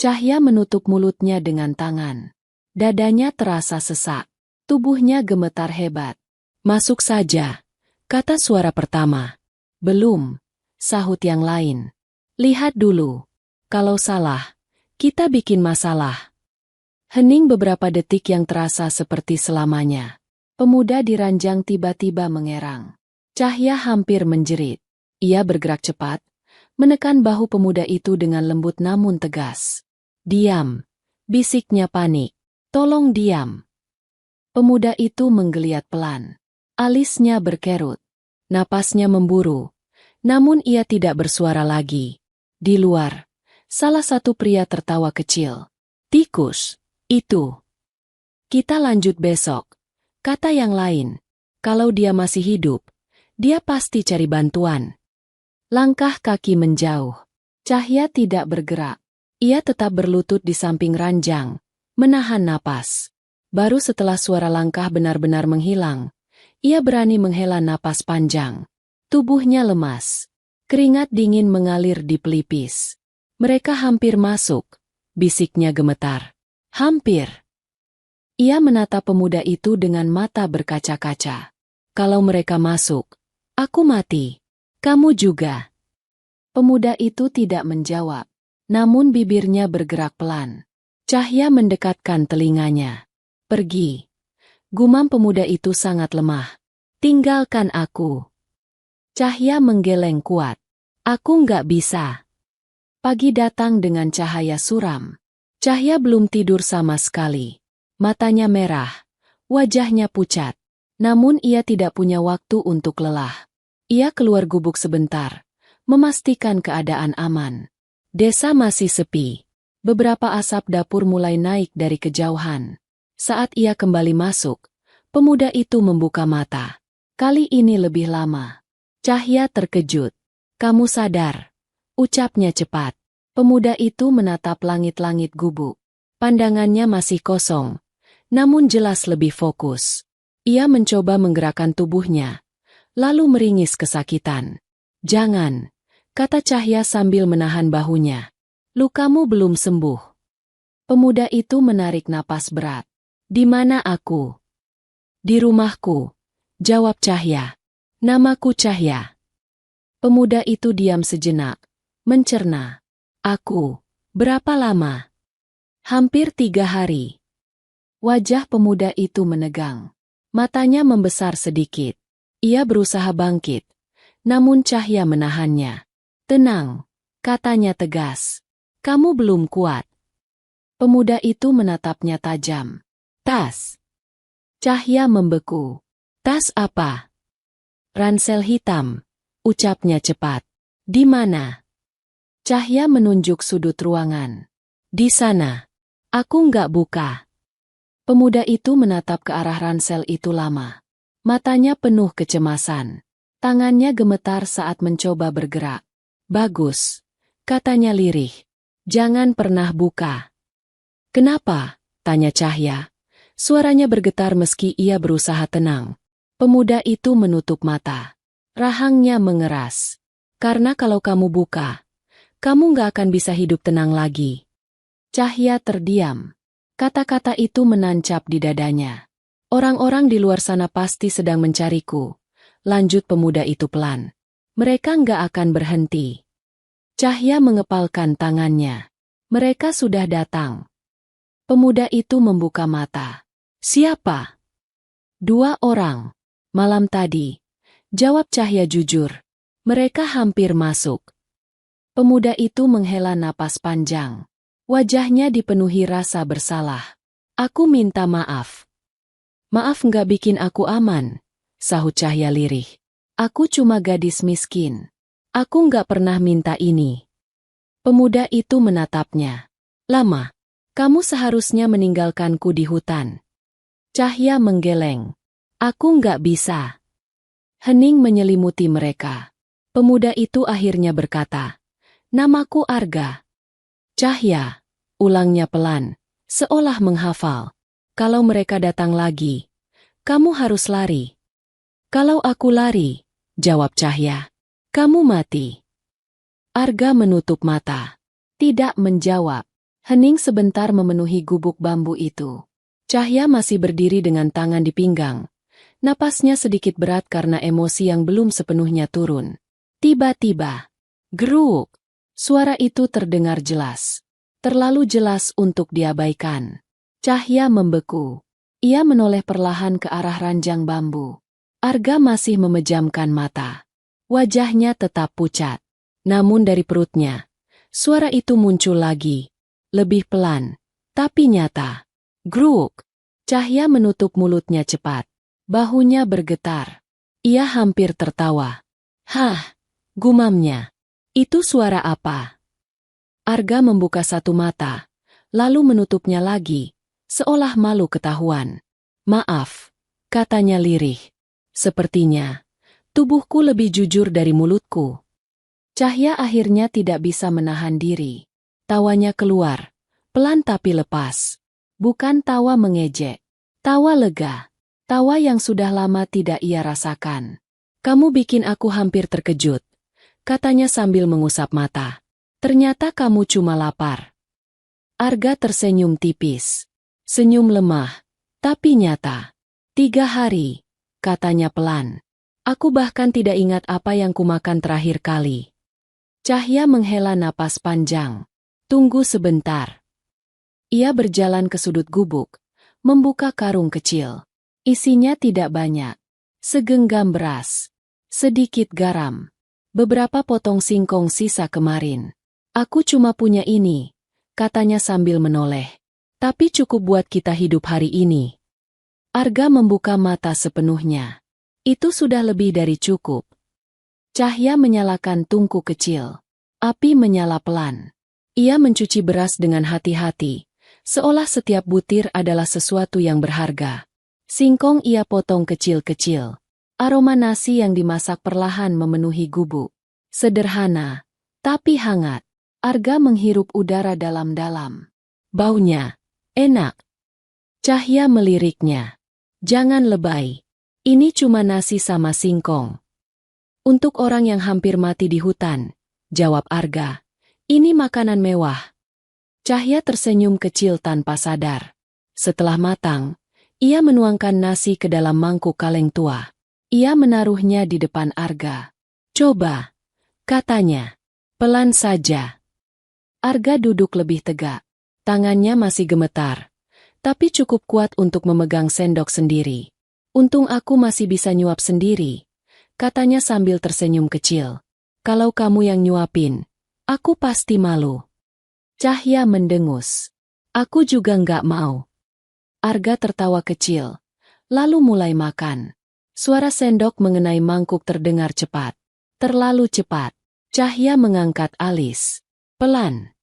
Cahya menutup mulutnya dengan tangan. Dadanya terasa sesak. Tubuhnya gemetar hebat. Masuk saja, kata suara pertama. Belum, sahut yang lain. Lihat dulu. Kalau salah, kita bikin masalah. Hening beberapa detik yang terasa seperti selamanya. Pemuda di ranjang tiba-tiba mengerang. Cahya hampir menjerit. Ia bergerak cepat, menekan bahu pemuda itu dengan lembut namun tegas. Diam, bisiknya panik. Tolong diam. Pemuda itu menggeliat pelan. Alisnya berkerut. Napasnya memburu. Namun ia tidak bersuara lagi. Di luar, salah satu pria tertawa kecil. Tikus, itu. Kita lanjut besok, kata yang lain. Kalau dia masih hidup, dia pasti cari bantuan. Langkah kaki menjauh. Cahya tidak bergerak. Ia tetap berlutut di samping ranjang, menahan napas. Baru setelah suara langkah benar-benar menghilang, ia berani menghela napas panjang. Tubuhnya lemas. Keringat dingin mengalir di pelipis. Mereka hampir masuk, bisiknya gemetar. Hampir. Ia menatap pemuda itu dengan mata berkaca-kaca. Kalau mereka masuk, aku mati. Kamu juga. Pemuda itu tidak menjawab, namun bibirnya bergerak pelan. Cahya mendekatkan telinganya. Pergi. Gumam pemuda itu sangat lemah. Tinggalkan aku. Cahya menggeleng kuat. Aku nggak bisa. Pagi datang dengan cahaya suram. Cahya belum tidur sama sekali. Matanya merah, wajahnya pucat. Namun ia tidak punya waktu untuk lelah. Ia keluar gubuk sebentar, memastikan keadaan aman. Desa masih sepi. Beberapa asap dapur mulai naik dari kejauhan. Saat ia kembali masuk, pemuda itu membuka mata. Kali ini lebih lama. Cahya terkejut. Kamu sadar? Ucapnya cepat. Pemuda itu menatap langit-langit gubuk. Pandangannya masih kosong, namun jelas lebih fokus. Ia mencoba menggerakkan tubuhnya, lalu meringis kesakitan. Jangan, kata Cahya sambil menahan bahunya. Lukamu belum sembuh. Pemuda itu menarik napas berat. Di mana aku? Di rumahku, jawab Cahya. Namaku Cahya. Pemuda itu diam sejenak, mencerna. Aku, berapa lama? Hampir 3 hari. Wajah pemuda itu menegang. Matanya membesar sedikit. Ia berusaha bangkit, namun Cahya menahannya. Tenang, katanya tegas. Kamu belum kuat. Pemuda itu menatapnya tajam. Tas. Cahya membeku. Tas apa? Ransel hitam, ucapnya cepat. Di mana? Cahya menunjuk sudut ruangan. Di sana. Aku nggak buka. Pemuda itu menatap ke arah ransel itu lama. Matanya penuh kecemasan. Tangannya gemetar saat mencoba bergerak. Bagus. katanya lirih. Jangan pernah buka. Kenapa? Tanya Cahya. Suaranya bergetar meski ia berusaha tenang. Pemuda itu menutup mata. Rahangnya mengeras. Karena kalau kamu buka, kamu nggak akan bisa hidup tenang lagi. Cahya terdiam. Kata-kata itu menancap di dadanya. Orang-orang di luar sana pasti sedang mencariku. Lanjut pemuda itu pelan. Mereka nggak akan berhenti. Cahya mengepalkan tangannya. Mereka sudah datang. Pemuda itu membuka mata. Siapa? 2 orang. Malam tadi. Jawab Cahya jujur. Mereka hampir masuk. Pemuda itu menghela napas panjang. Wajahnya dipenuhi rasa bersalah. Aku minta maaf. Maaf nggak bikin aku aman, sahut Cahya lirih. Aku cuma gadis miskin. Aku nggak pernah minta ini. Pemuda itu menatapnya. Lama. Kamu seharusnya meninggalkanku di hutan. Cahya menggeleng. Aku nggak bisa. Hening menyelimuti mereka. Pemuda itu akhirnya berkata, namaku Arga. Cahya, ulangnya pelan, seolah menghafal. Kalau mereka datang lagi, kamu harus lari. Kalau aku lari, jawab Cahya, kamu mati. Arga menutup mata. Tidak menjawab. Hening sebentar memenuhi gubuk bambu itu. Cahya masih berdiri dengan tangan di pinggang. Napasnya sedikit berat karena emosi yang belum sepenuhnya turun. Tiba-tiba, geruk. Suara itu terdengar jelas. Terlalu jelas untuk diabaikan. Cahya membeku. Ia menoleh perlahan ke arah ranjang bambu. Arga masih memejamkan mata. Wajahnya tetap pucat. Namun dari perutnya, suara itu muncul lagi. Lebih pelan, tapi nyata. Gruk. Cahya menutup mulutnya cepat. Bahunya bergetar. Ia hampir tertawa. Hah, gumamnya. Itu suara apa? Arga membuka satu mata, lalu menutupnya lagi, seolah malu ketahuan. Maaf, katanya lirih. Sepertinya, tubuhku lebih jujur dari mulutku. Cahya akhirnya tidak bisa menahan diri. Tawanya keluar, pelan tapi lepas. Bukan tawa mengejek, tawa lega. Tawa yang sudah lama tidak ia rasakan. Kamu bikin aku hampir terkejut, katanya sambil mengusap mata. Ternyata kamu cuma lapar. Arga tersenyum tipis. Senyum lemah, tapi nyata. 3 hari, katanya pelan. Aku bahkan tidak ingat apa yang kumakan terakhir kali. Cahya menghela napas panjang. Tunggu sebentar. Ia berjalan ke sudut gubuk, membuka karung kecil. Isinya tidak banyak. Segenggam beras. Sedikit garam. Beberapa potong singkong sisa kemarin. Aku cuma punya ini, katanya sambil menoleh. Tapi cukup buat kita hidup hari ini. Arga membuka mata sepenuhnya. Itu sudah lebih dari cukup. Cahya menyalakan tungku kecil. Api menyala pelan. Ia mencuci beras dengan hati-hati, seolah setiap butir adalah sesuatu yang berharga. Singkong ia potong kecil-kecil. Aroma nasi yang dimasak perlahan memenuhi gubuk. Sederhana, tapi hangat. Arga menghirup udara dalam-dalam. Baunya enak. Cahya meliriknya. Jangan lebay. Ini cuma nasi sama singkong. Untuk orang yang hampir mati di hutan, jawab Arga. Ini makanan mewah. Cahya tersenyum kecil tanpa sadar. Setelah matang, ia menuangkan nasi ke dalam mangkuk kaleng tua. Ia menaruhnya di depan Arga. Coba, katanya. Pelan saja. Arga duduk lebih tegak. Tangannya masih gemetar, tapi cukup kuat untuk memegang sendok sendiri. Untung aku masih bisa nyuap sendiri, katanya sambil tersenyum kecil. Kalau kamu yang nyuapin, aku pasti malu. Cahya mendengus. Aku juga nggak mau. Arga tertawa kecil, lalu mulai makan. Suara sendok mengenai mangkuk terdengar cepat. Terlalu cepat. Cahya mengangkat alis. Pelan.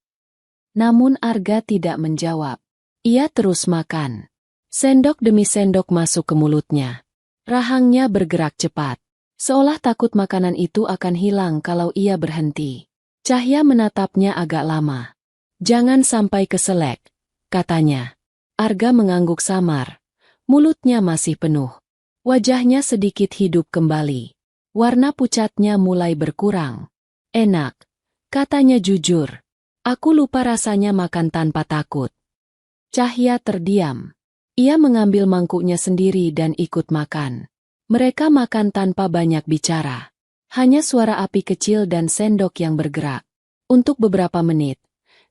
Namun Arga tidak menjawab. Ia terus makan. Sendok demi sendok masuk ke mulutnya. Rahangnya bergerak cepat. Seolah takut makanan itu akan hilang kalau ia berhenti. Cahya menatapnya agak lama. Jangan sampai keselek, katanya. Arga mengangguk samar. Mulutnya masih penuh. Wajahnya sedikit hidup kembali. Warna pucatnya mulai berkurang. Enak, katanya jujur. Aku lupa rasanya makan tanpa takut. Cahya terdiam. Ia mengambil mangkuknya sendiri dan ikut makan. Mereka makan tanpa banyak bicara. Hanya suara api kecil dan sendok yang bergerak. Untuk beberapa menit,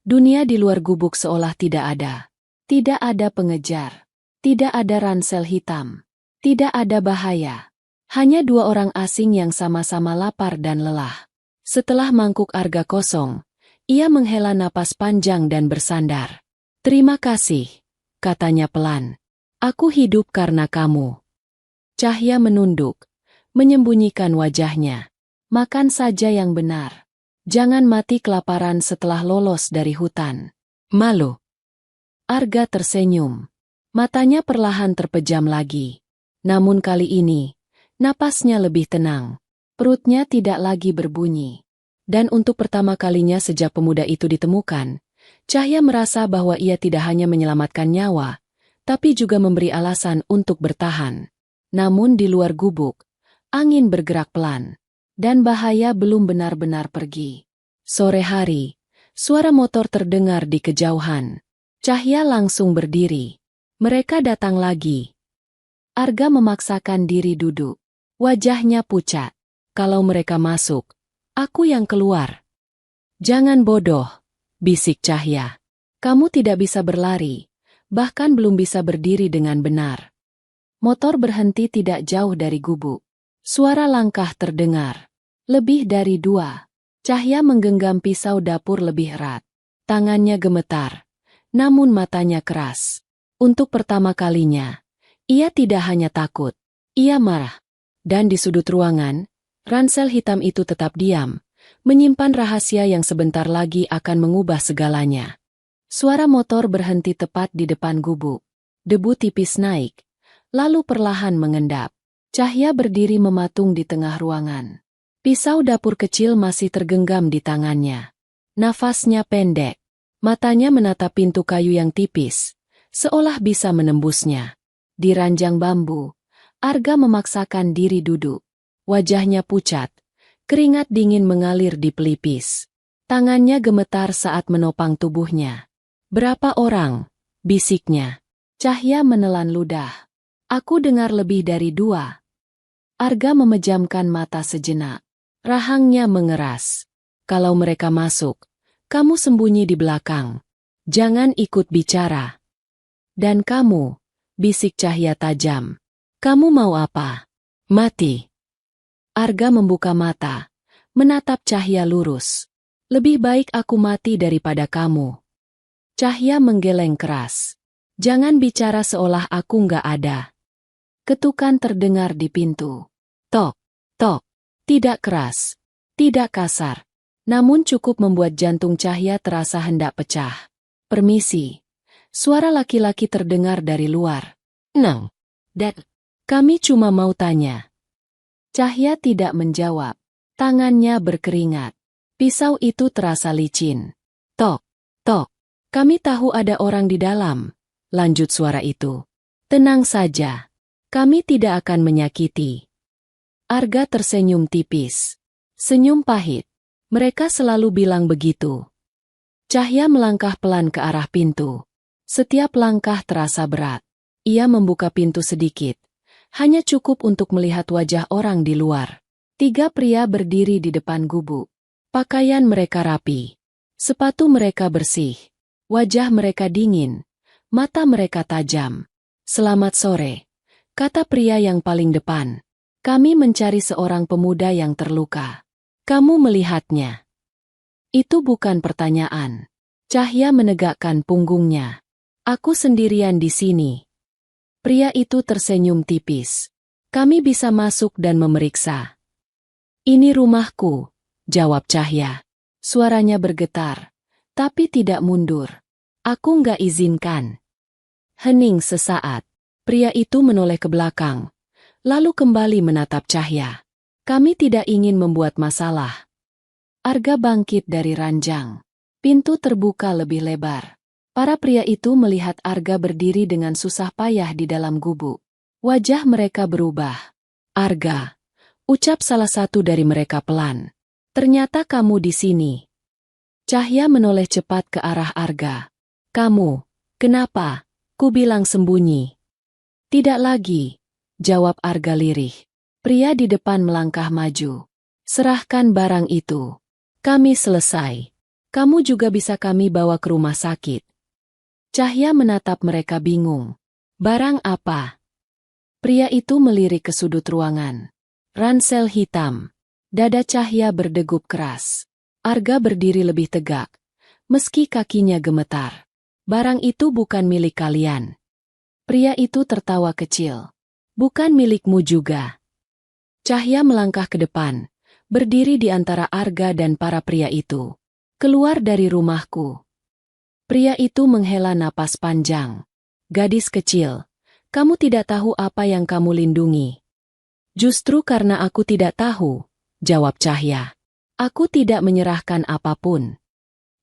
dunia di luar gubuk seolah tidak ada. Tidak ada pengejar. Tidak ada ransel hitam. Tidak ada bahaya. Hanya dua orang asing yang sama-sama lapar dan lelah. Setelah mangkuk Arga kosong, ia menghela napas panjang dan bersandar. Terima kasih, katanya pelan. Aku hidup karena kamu. Cahya menunduk, menyembunyikan wajahnya. Makan saja yang benar. Jangan mati kelaparan setelah lolos dari hutan. Malu. Arga tersenyum. Matanya perlahan terpejam lagi. Namun kali ini, napasnya lebih tenang. Perutnya tidak lagi berbunyi. Dan untuk pertama kalinya sejak pemuda itu ditemukan, Cahya merasa bahwa ia tidak hanya menyelamatkan nyawa, tapi juga memberi alasan untuk bertahan. Namun di luar gubuk, angin bergerak pelan, dan bahaya belum benar-benar pergi. Sore hari, suara motor terdengar di kejauhan. Cahya langsung berdiri. Mereka datang lagi. Arga memaksakan diri duduk. Wajahnya pucat. Kalau mereka masuk, aku yang keluar. Jangan bodoh, bisik Cahya. Kamu tidak bisa berlari, bahkan belum bisa berdiri dengan benar. Motor berhenti tidak jauh dari gubuk. Suara langkah terdengar. Lebih dari dua. Cahya menggenggam pisau dapur lebih erat. Tangannya gemetar. Namun matanya keras. Untuk pertama kalinya, ia tidak hanya takut. Ia marah. Dan di sudut ruangan, ransel hitam itu tetap diam, menyimpan rahasia yang sebentar lagi akan mengubah segalanya. Suara motor berhenti tepat di depan gubuk. Debu tipis naik, lalu perlahan mengendap. Cahya berdiri mematung di tengah ruangan. Pisau dapur kecil masih tergenggam di tangannya. Nafasnya pendek. Matanya menatap pintu kayu yang tipis, seolah bisa menembusnya. Di ranjang bambu, Arga memaksakan diri duduk. Wajahnya pucat, keringat dingin mengalir di pelipis. Tangannya gemetar saat menopang tubuhnya. Berapa orang? Bisiknya. Cahya menelan ludah. Aku dengar lebih dari dua. Arga memejamkan mata sejenak. Rahangnya mengeras. Kalau mereka masuk, kamu sembunyi di belakang. Jangan ikut bicara. Dan kamu, bisik Cahya tajam. Kamu mau apa? Mati. Arga membuka mata, menatap Cahya lurus. Lebih baik aku mati daripada kamu. Cahya menggeleng keras. Jangan bicara seolah aku nggak ada. Ketukan terdengar di pintu. Tok, tok. Tidak keras, tidak kasar. Namun cukup membuat jantung Cahya terasa hendak pecah. Permisi. Suara laki-laki terdengar dari luar. Nang. Dad. Kami cuma mau tanya. Cahya tidak menjawab. Tangannya berkeringat. Pisau itu terasa licin. Tok, tok. Kami tahu ada orang di dalam. Lanjut suara itu. Tenang saja. Kami tidak akan menyakiti. Arga tersenyum tipis. Senyum pahit. Mereka selalu bilang begitu. Cahya melangkah pelan ke arah pintu. Setiap langkah terasa berat. Ia membuka pintu sedikit. Hanya cukup untuk melihat wajah orang di luar. 3 pria berdiri di depan gubuk. Pakaian mereka rapi. Sepatu mereka bersih. Wajah mereka dingin. Mata mereka tajam. Selamat sore, kata pria yang paling depan. Kami mencari seorang pemuda yang terluka. Kamu melihatnya? Itu bukan pertanyaan. Cahya menegakkan punggungnya. Aku sendirian di sini. Pria itu tersenyum tipis. Kami bisa masuk dan memeriksa. Ini rumahku, jawab Cahya. Suaranya bergetar, tapi tidak mundur. Aku nggak izinkan. Hening sesaat. Pria itu menoleh ke belakang, lalu kembali menatap Cahya. Kami tidak ingin membuat masalah. Arga bangkit dari ranjang. Pintu terbuka lebih lebar. Para pria itu melihat Arga berdiri dengan susah payah di dalam gubuk. Wajah mereka berubah. Arga, ucap salah satu dari mereka pelan. Ternyata kamu di sini. Cahya menoleh cepat ke arah Arga. Kamu, kenapa? Ku bilang sembunyi. Tidak lagi, jawab Arga lirih. Pria di depan melangkah maju. Serahkan barang itu. Kami selesai. Kamu juga bisa kami bawa ke rumah sakit. Cahya menatap mereka bingung. Barang apa? Pria itu melirik ke sudut ruangan. Ransel hitam. Dada Cahya berdegup keras. Arga berdiri lebih tegak. Meski kakinya gemetar. Barang itu bukan milik kalian. Pria itu tertawa kecil. Bukan milikmu juga. Cahya melangkah ke depan. Berdiri di antara Arga dan para pria itu. Keluar dari rumahku. Pria itu menghela napas panjang. Gadis kecil, kamu tidak tahu apa yang kamu lindungi. Justru karena aku tidak tahu, jawab Cahya. Aku tidak menyerahkan apapun.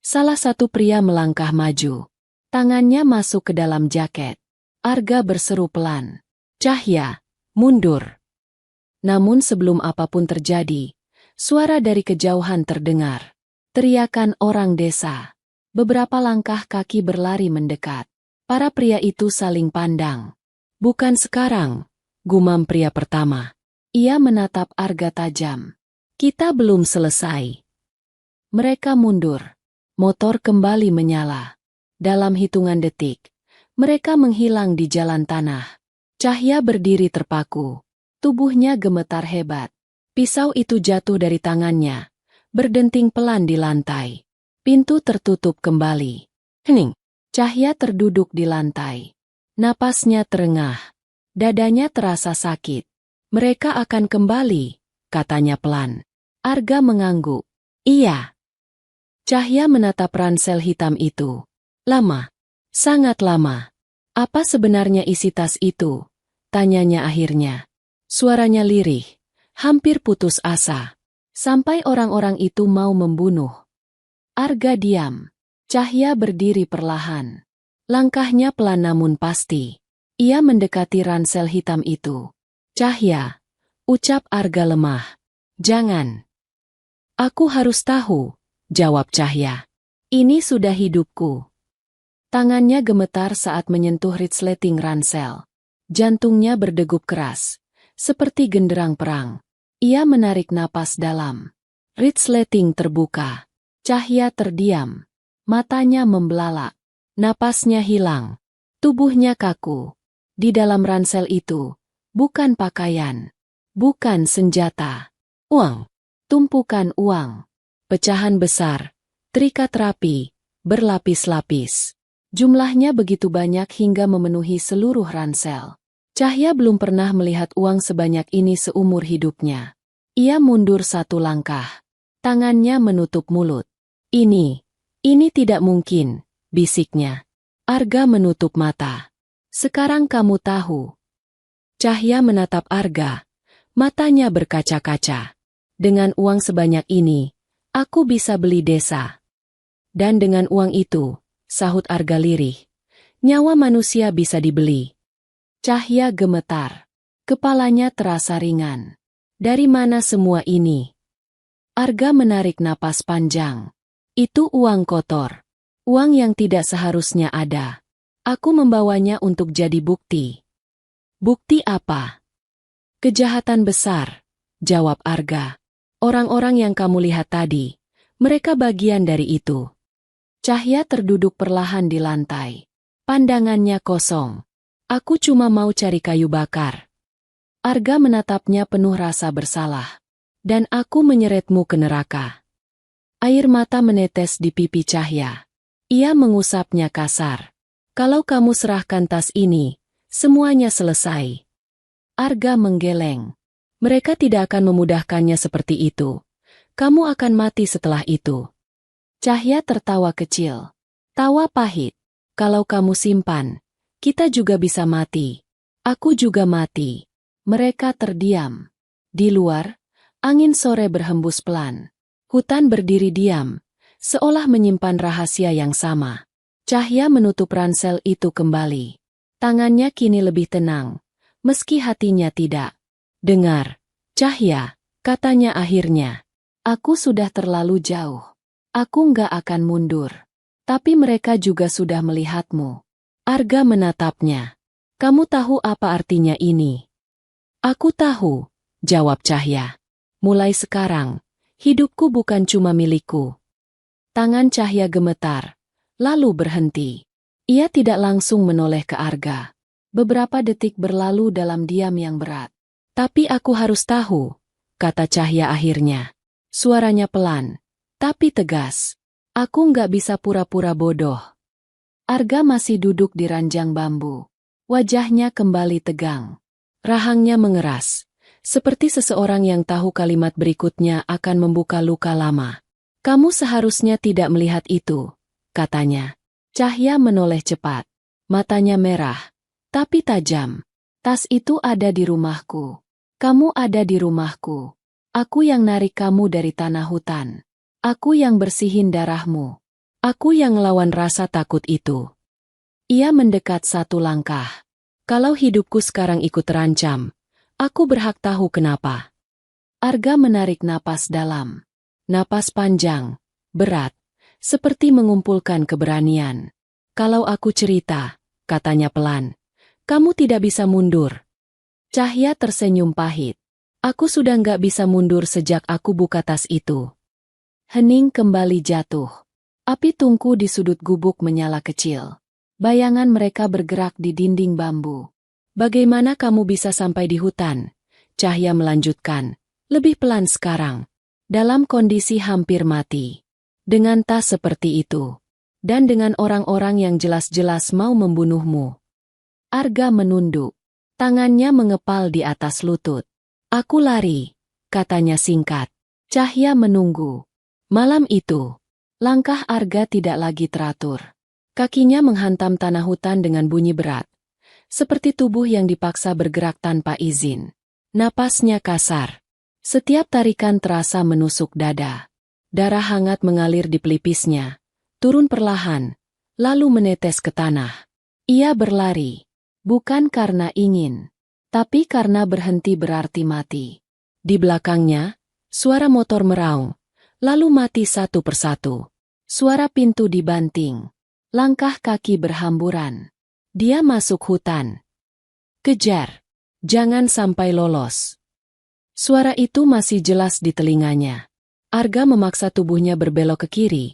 Salah satu pria melangkah maju. Tangannya masuk ke dalam jaket. Arga berseru pelan. Cahya, mundur. Namun sebelum apapun terjadi, suara dari kejauhan terdengar. Teriakan orang desa. Beberapa langkah kaki berlari mendekat. Para pria itu saling pandang. Bukan sekarang, gumam pria pertama. Ia menatap Arga tajam. Kita belum selesai. Mereka mundur. Motor kembali menyala. Dalam hitungan detik, mereka menghilang di jalan tanah. Cahya berdiri terpaku. Tubuhnya gemetar hebat. Pisau itu jatuh dari tangannya. Berdenting pelan di lantai. Pintu tertutup kembali. Hening. Cahya terduduk di lantai. Napasnya terengah. Dadanya terasa sakit. Mereka akan kembali, katanya pelan. Arga mengangguk. Iya. Cahya menatap ransel hitam itu. Lama. Sangat lama. Apa sebenarnya isi tas itu? Tanyanya akhirnya. Suaranya lirih. Hampir putus asa. Sampai orang-orang itu mau membunuh. Arga diam. Cahya berdiri perlahan. Langkahnya pelan namun pasti. Ia mendekati ransel hitam itu. Cahya, ucap Arga lemah. Jangan. Aku harus tahu, jawab Cahya. Ini sudah hidupku. Tangannya gemetar saat menyentuh resleting ransel. Jantungnya berdegup keras. Seperti genderang perang. Ia menarik napas dalam. Resleting terbuka. Cahya terdiam. Matanya membelalak. Napasnya hilang. Tubuhnya kaku. Di dalam ransel itu, bukan pakaian. Bukan senjata. Uang. Tumpukan uang. Pecahan besar. Terikat rapi. Berlapis-lapis. Jumlahnya begitu banyak hingga memenuhi seluruh ransel. Cahya belum pernah melihat uang sebanyak ini seumur hidupnya. Ia mundur satu langkah. Tangannya menutup mulut. Ini tidak mungkin, bisiknya. Arga menutup mata. Sekarang kamu tahu. Cahya menatap Arga. Matanya berkaca-kaca. Dengan uang sebanyak ini, aku bisa beli desa. Dan dengan uang itu, sahut Arga lirih, nyawa manusia bisa dibeli. Cahya gemetar. Kepalanya terasa ringan. Dari mana semua ini? Arga menarik napas panjang. Itu uang kotor. Uang yang tidak seharusnya ada. Aku membawanya untuk jadi bukti. Bukti apa? Kejahatan besar, jawab Arga. Orang-orang yang kamu lihat tadi, mereka bagian dari itu. Cahya terduduk perlahan di lantai. Pandangannya kosong. Aku cuma mau cari kayu bakar. Arga menatapnya penuh rasa bersalah. Dan aku menyeretmu ke neraka. Air mata menetes di pipi Cahya. Ia mengusapnya kasar. Kalau kamu serahkan tas ini, semuanya selesai. Arga menggeleng. Mereka tidak akan memudahkannya seperti itu. Kamu akan mati setelah itu. Cahya tertawa kecil. Tawa pahit. Kalau kamu simpan, kita juga bisa mati. Aku juga mati. Mereka terdiam. Di luar, angin sore berhembus pelan. Hutan berdiri diam, seolah menyimpan rahasia yang sama. Cahya menutup ransel itu kembali. Tangannya kini lebih tenang, meski hatinya tidak. Dengar, Cahya, katanya akhirnya. Aku sudah terlalu jauh. Aku nggak akan mundur. Tapi mereka juga sudah melihatmu. Arga menatapnya. Kamu tahu apa artinya ini? Aku tahu, jawab Cahya. Mulai sekarang, hidupku bukan cuma milikku. Tangan Cahya gemetar, lalu berhenti. Ia tidak langsung menoleh ke Arga. Beberapa detik berlalu dalam diam yang berat. Tapi aku harus tahu, kata Cahya akhirnya. Suaranya pelan, tapi tegas. Aku nggak bisa pura-pura bodoh. Arga masih duduk di ranjang bambu. Wajahnya kembali tegang. Rahangnya mengeras, seperti seseorang yang tahu kalimat berikutnya akan membuka luka lama. Kamu seharusnya tidak melihat itu, katanya. Cahya menoleh cepat. Matanya merah, tapi tajam. Tas itu ada di rumahku. Kamu ada di rumahku. Aku yang narik kamu dari tanah hutan. Aku yang bersihin darahmu. Aku yang ngelawan rasa takut itu. Ia mendekat satu langkah. Kalau hidupku sekarang ikut terancam, aku berhak tahu kenapa. Arga menarik napas dalam. Napas panjang, berat, seperti mengumpulkan keberanian. Kalau aku cerita, katanya pelan, kamu tidak bisa mundur. Cahya tersenyum pahit. Aku sudah nggak bisa mundur sejak aku buka tas itu. Hening kembali jatuh. Api tungku di sudut gubuk menyala kecil. Bayangan mereka bergerak di dinding bambu. Bagaimana kamu bisa sampai di hutan? Cahya melanjutkan, lebih pelan sekarang. Dalam kondisi hampir mati. Dengan tas seperti itu. Dan dengan orang-orang yang jelas-jelas mau membunuhmu. Arga menunduk. Tangannya mengepal di atas lutut. Aku lari, katanya singkat. Cahya menunggu. Malam itu, langkah Arga tidak lagi teratur. Kakinya menghantam tanah hutan dengan bunyi berat. Seperti tubuh yang dipaksa bergerak tanpa izin. Napasnya kasar. Setiap tarikan terasa menusuk dada. Darah hangat mengalir di pelipisnya. Turun perlahan, lalu menetes ke tanah. Ia berlari. Bukan karena ingin. Tapi karena berhenti berarti mati. Di belakangnya, suara motor meraung, lalu mati satu persatu. Suara pintu dibanting. Langkah kaki berhamburan. Dia masuk hutan. Kejar. Jangan sampai lolos. Suara itu masih jelas di telinganya. Arga memaksa tubuhnya berbelok ke kiri,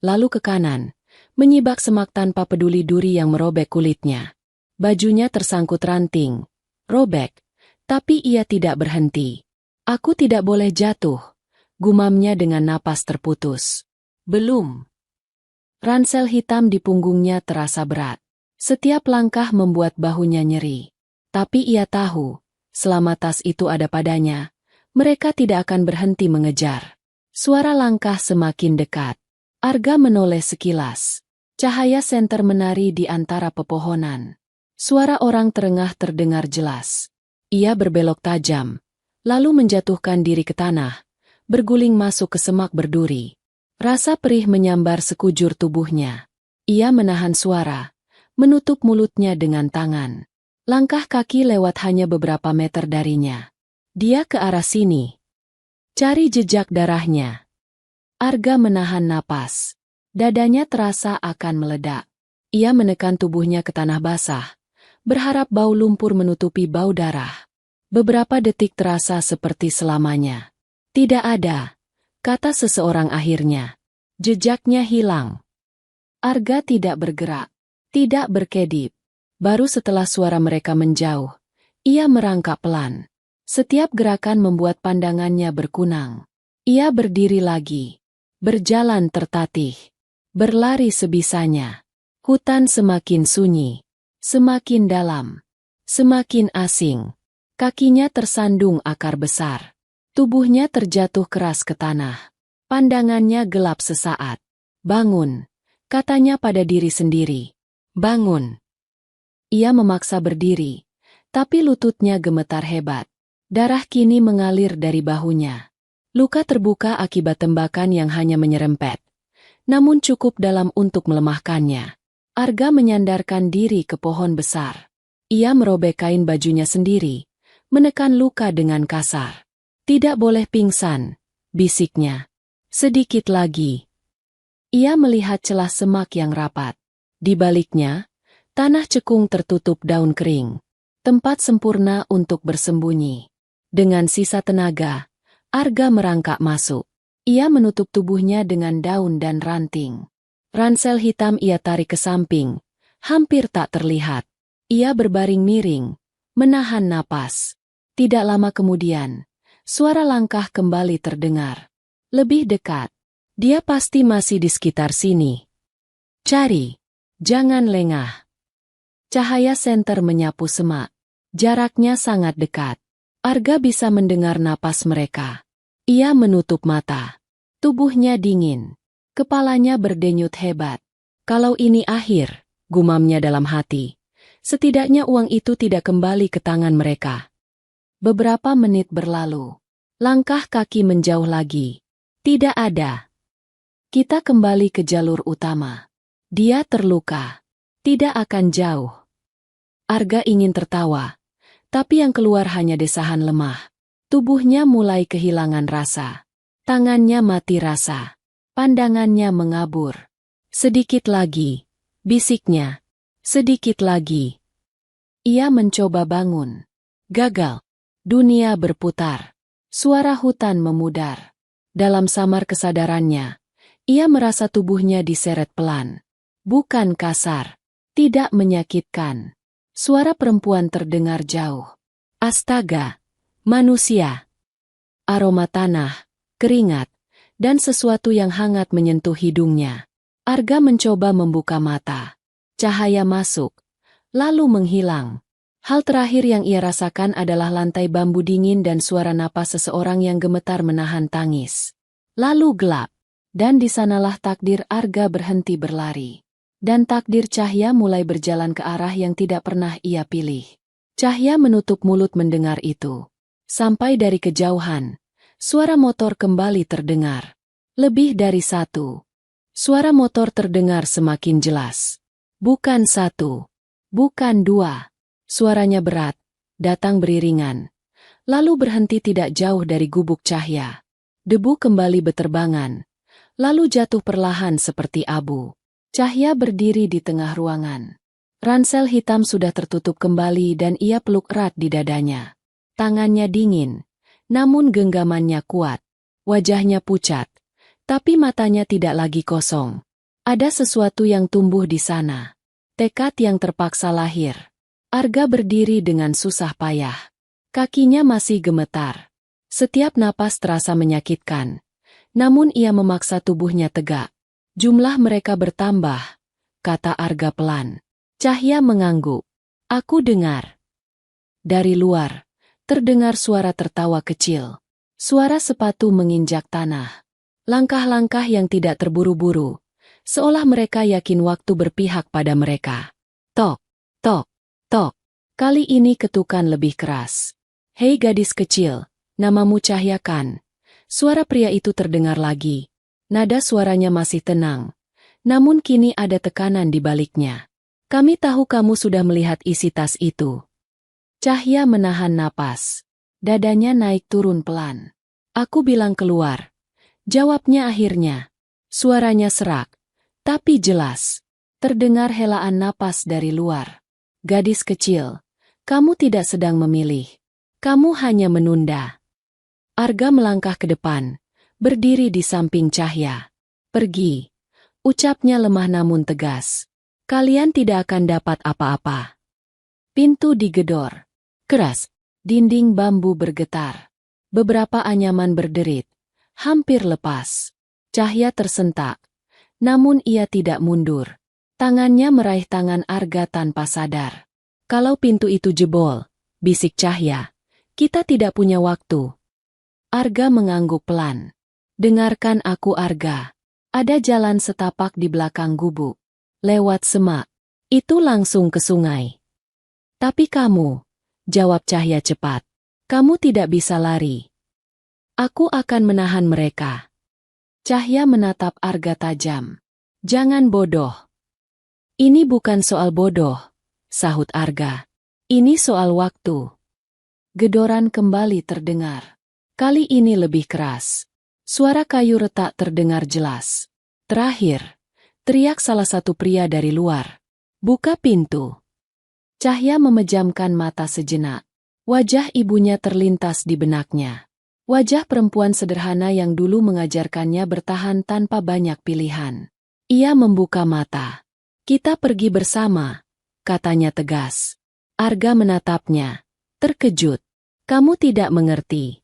lalu ke kanan, menyibak semak tanpa peduli duri yang merobek kulitnya. Bajunya tersangkut ranting. Robek, tapi ia tidak berhenti. Aku tidak boleh jatuh, gumamnya dengan napas terputus. Belum. Ransel hitam di punggungnya terasa berat. Setiap langkah membuat bahunya nyeri. Tapi ia tahu, selama tas itu ada padanya, mereka tidak akan berhenti mengejar. Suara langkah semakin dekat. Arga menoleh sekilas. Cahaya senter menari di antara pepohonan. Suara orang terengah terdengar jelas. Ia berbelok tajam, lalu menjatuhkan diri ke tanah, berguling masuk ke semak berduri. Rasa perih menyambar sekujur tubuhnya. Ia menahan suara, menutup mulutnya dengan tangan. Langkah kaki lewat hanya beberapa meter darinya. Dia ke arah sini. Cari jejak darahnya. Arga menahan napas. Dadanya terasa akan meledak. Ia menekan tubuhnya ke tanah basah. Berharap bau lumpur menutupi bau darah. Beberapa detik terasa seperti selamanya. Tidak ada, kata seseorang akhirnya. Jejaknya hilang. Arga tidak bergerak, tidak berkedip. Baru setelah suara mereka menjauh, ia merangkak pelan. Setiap gerakan membuat pandangannya berkunang. Ia berdiri lagi, berjalan tertatih, berlari sebisanya. Hutan semakin sunyi. Semakin dalam, semakin asing. Kakinya tersandung akar besar. Tubuhnya terjatuh keras ke tanah. Pandangannya gelap sesaat. Bangun, katanya pada diri sendiri. Bangun. Ia memaksa berdiri, tapi lututnya gemetar hebat. Darah kini mengalir dari bahunya. Luka terbuka akibat tembakan yang hanya menyerempet, namun cukup dalam untuk melemahkannya. Arga menyandarkan diri ke pohon besar. Ia merobek kain bajunya sendiri, menekan luka dengan kasar. Tidak boleh pingsan, bisiknya. Sedikit lagi. Ia melihat celah semak yang rapat. Di baliknya, tanah cekung tertutup daun kering. Tempat sempurna untuk bersembunyi. Dengan sisa tenaga, Arga merangkak masuk. Ia menutup tubuhnya dengan daun dan ranting. Ransel hitam ia tarik ke samping, hampir tak terlihat. Ia berbaring miring, menahan napas. Tidak lama kemudian, suara langkah kembali terdengar. Lebih dekat. Dia pasti masih di sekitar sini. Cari. Jangan lengah. Cahaya senter menyapu semak. Jaraknya sangat dekat. Arga bisa mendengar napas mereka. Ia menutup mata. Tubuhnya dingin. Kepalanya berdenyut hebat. Kalau ini akhir, gumamnya dalam hati. Setidaknya uang itu tidak kembali ke tangan mereka. Beberapa menit berlalu. Langkah kaki menjauh lagi. Tidak ada. Kita kembali ke jalur utama. Dia terluka. Tidak akan jauh. Arga ingin tertawa. Tapi yang keluar hanya desahan lemah. Tubuhnya mulai kehilangan rasa. Tangannya mati rasa. Pandangannya mengabur. Sedikit lagi. Bisiknya. Sedikit lagi. Ia mencoba bangun. Gagal. Dunia berputar. Suara hutan memudar. Dalam samar kesadarannya, ia merasa tubuhnya diseret pelan. Bukan kasar. Tidak menyakitkan. Suara perempuan terdengar jauh. Astaga, manusia. Aroma tanah, keringat, dan sesuatu yang hangat menyentuh hidungnya. Arga mencoba membuka mata. Cahaya masuk, lalu menghilang. Hal terakhir yang ia rasakan adalah lantai bambu dingin dan suara napas seseorang yang gemetar menahan tangis. Lalu gelap, dan di sanalah takdir Arga berhenti berlari. Dan takdir Cahya mulai berjalan ke arah yang tidak pernah ia pilih. Cahya menutup mulut mendengar itu. Sampai dari kejauhan, suara motor kembali terdengar. Lebih dari satu. Suara motor terdengar semakin jelas. Bukan satu. Bukan dua. Suaranya berat, datang beriringan. Lalu berhenti tidak jauh dari gubuk Cahya. Debu kembali beterbangan. Lalu jatuh perlahan seperti abu. Cahya berdiri di tengah ruangan. Ransel hitam sudah tertutup kembali dan ia peluk erat di dadanya. Tangannya dingin, namun genggamannya kuat. Wajahnya pucat, tapi matanya tidak lagi kosong. Ada sesuatu yang tumbuh di sana. Tekad yang terpaksa lahir. Arga berdiri dengan susah payah. Kakinya masih gemetar. Setiap napas terasa menyakitkan. Namun ia memaksa tubuhnya tegak. Jumlah mereka bertambah, kata Arga pelan. Cahya mengangguk. Aku dengar. Dari luar, terdengar suara tertawa kecil. Suara sepatu menginjak tanah. Langkah-langkah yang tidak terburu-buru, seolah mereka yakin waktu berpihak pada mereka. Tok, tok, tok. Kali ini ketukan lebih keras. Hei gadis kecil, namamu Cahya kan? Suara pria itu terdengar lagi. Nada suaranya masih tenang, namun kini ada tekanan di baliknya. Kami tahu kamu sudah melihat isi tas itu. Cahya menahan napas. Dadanya naik turun pelan. Aku bilang keluar. Jawabnya akhirnya. Suaranya serak, tapi jelas. Terdengar helaan napas dari luar. Gadis kecil, kamu tidak sedang memilih. Kamu hanya menunda. Arga melangkah ke depan. Berdiri di samping Cahya. Pergi. Ucapnya lemah namun tegas. Kalian tidak akan dapat apa-apa. Pintu digedor. Keras. Dinding bambu bergetar. Beberapa anyaman berderit. Hampir lepas. Cahya tersentak. Namun ia tidak mundur. Tangannya meraih tangan Arga tanpa sadar. Kalau pintu itu jebol, bisik Cahya, kita tidak punya waktu. Arga mengangguk pelan. Dengarkan aku Arga. Ada jalan setapak di belakang gubuk. Lewat semak. Itu langsung ke sungai. Tapi kamu, jawab Cahya cepat. Kamu tidak bisa lari. Aku akan menahan mereka. Cahya menatap Arga tajam. Jangan bodoh. Ini bukan soal bodoh, sahut Arga. Ini soal waktu. Gedoran kembali terdengar. Kali ini lebih keras. Suara kayu retak terdengar jelas. Terakhir, teriak salah satu pria dari luar. Buka pintu. Cahya memejamkan mata sejenak. Wajah ibunya terlintas di benaknya. Wajah perempuan sederhana yang dulu mengajarkannya bertahan tanpa banyak pilihan. Ia membuka mata. Kita pergi bersama, katanya tegas. Arga menatapnya, terkejut. Kamu tidak mengerti.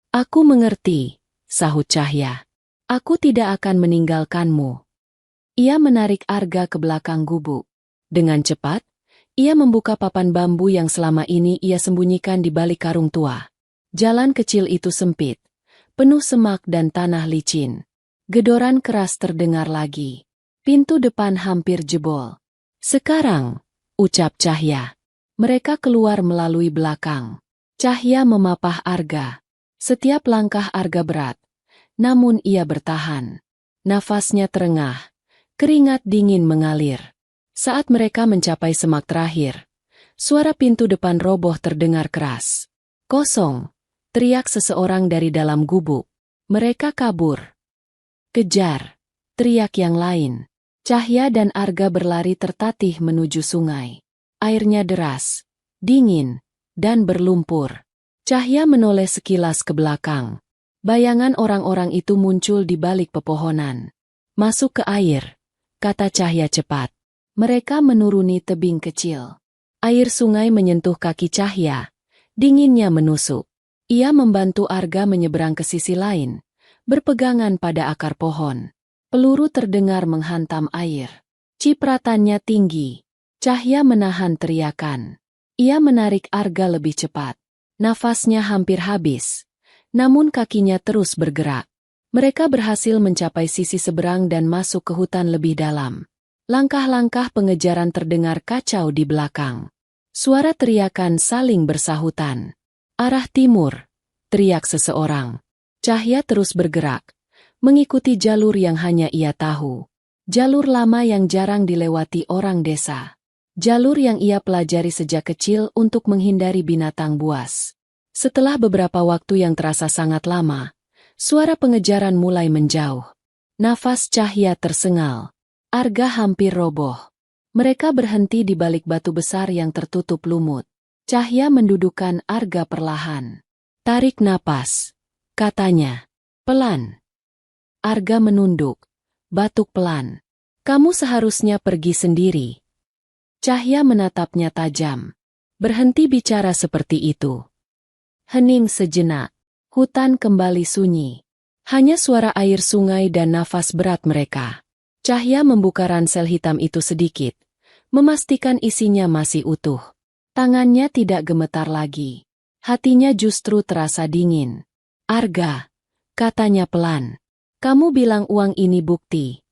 Aku mengerti, sahut Cahya. Aku tidak akan meninggalkanmu. Ia menarik Arga ke belakang gubuk. Dengan cepat, ia membuka papan bambu yang selama ini ia sembunyikan di balik karung tua. Jalan kecil itu sempit, penuh semak dan tanah licin. Gedoran keras terdengar lagi. Pintu depan hampir jebol. Sekarang, ucap Cahya. Mereka keluar melalui belakang. Cahya memapah Arga. Setiap langkah Arga berat. Namun ia bertahan. Nafasnya terengah. Keringat dingin mengalir. Saat mereka mencapai semak terakhir, suara pintu depan roboh terdengar keras. Kosong, teriak seseorang dari dalam gubuk. Mereka kabur. Kejar, teriak yang lain. Cahya dan Arga berlari tertatih menuju sungai. Airnya deras, dingin, dan berlumpur. Cahya menoleh sekilas ke belakang. Bayangan orang-orang itu muncul di balik pepohonan. Masuk ke air, kata Cahya cepat. Mereka menuruni tebing kecil. Air sungai menyentuh kaki Cahya. Dinginnya menusuk. Ia membantu Arga menyeberang ke sisi lain, berpegangan pada akar pohon. Peluru terdengar menghantam air. Cipratannya tinggi. Cahya menahan teriakan. Ia menarik Arga lebih cepat. Nafasnya hampir habis. Namun kakinya terus bergerak. Mereka berhasil mencapai sisi seberang dan masuk ke hutan lebih dalam. Langkah-langkah pengejaran terdengar kacau di belakang. Suara teriakan saling bersahutan. Arah timur, teriak seseorang. Cahya terus bergerak, mengikuti jalur yang hanya ia tahu. Jalur lama yang jarang dilewati orang desa. Jalur yang ia pelajari sejak kecil untuk menghindari binatang buas. Setelah beberapa waktu yang terasa sangat lama, suara pengejaran mulai menjauh. Nafas Cahya tersengal. Arga hampir roboh. Mereka berhenti di balik batu besar yang tertutup lumut. Cahya mendudukkan Arga perlahan. Tarik napas, katanya. Pelan. Arga menunduk. Batuk pelan. Kamu seharusnya pergi sendiri. Cahya menatapnya tajam. Berhenti bicara seperti itu. Hening sejenak. Hutan kembali sunyi. Hanya suara air sungai dan nafas berat mereka. Cahya membuka ransel hitam itu sedikit. Memastikan isinya masih utuh. Tangannya tidak gemetar lagi. Hatinya justru terasa dingin. Arga, katanya pelan. Kamu bilang uang ini bukti.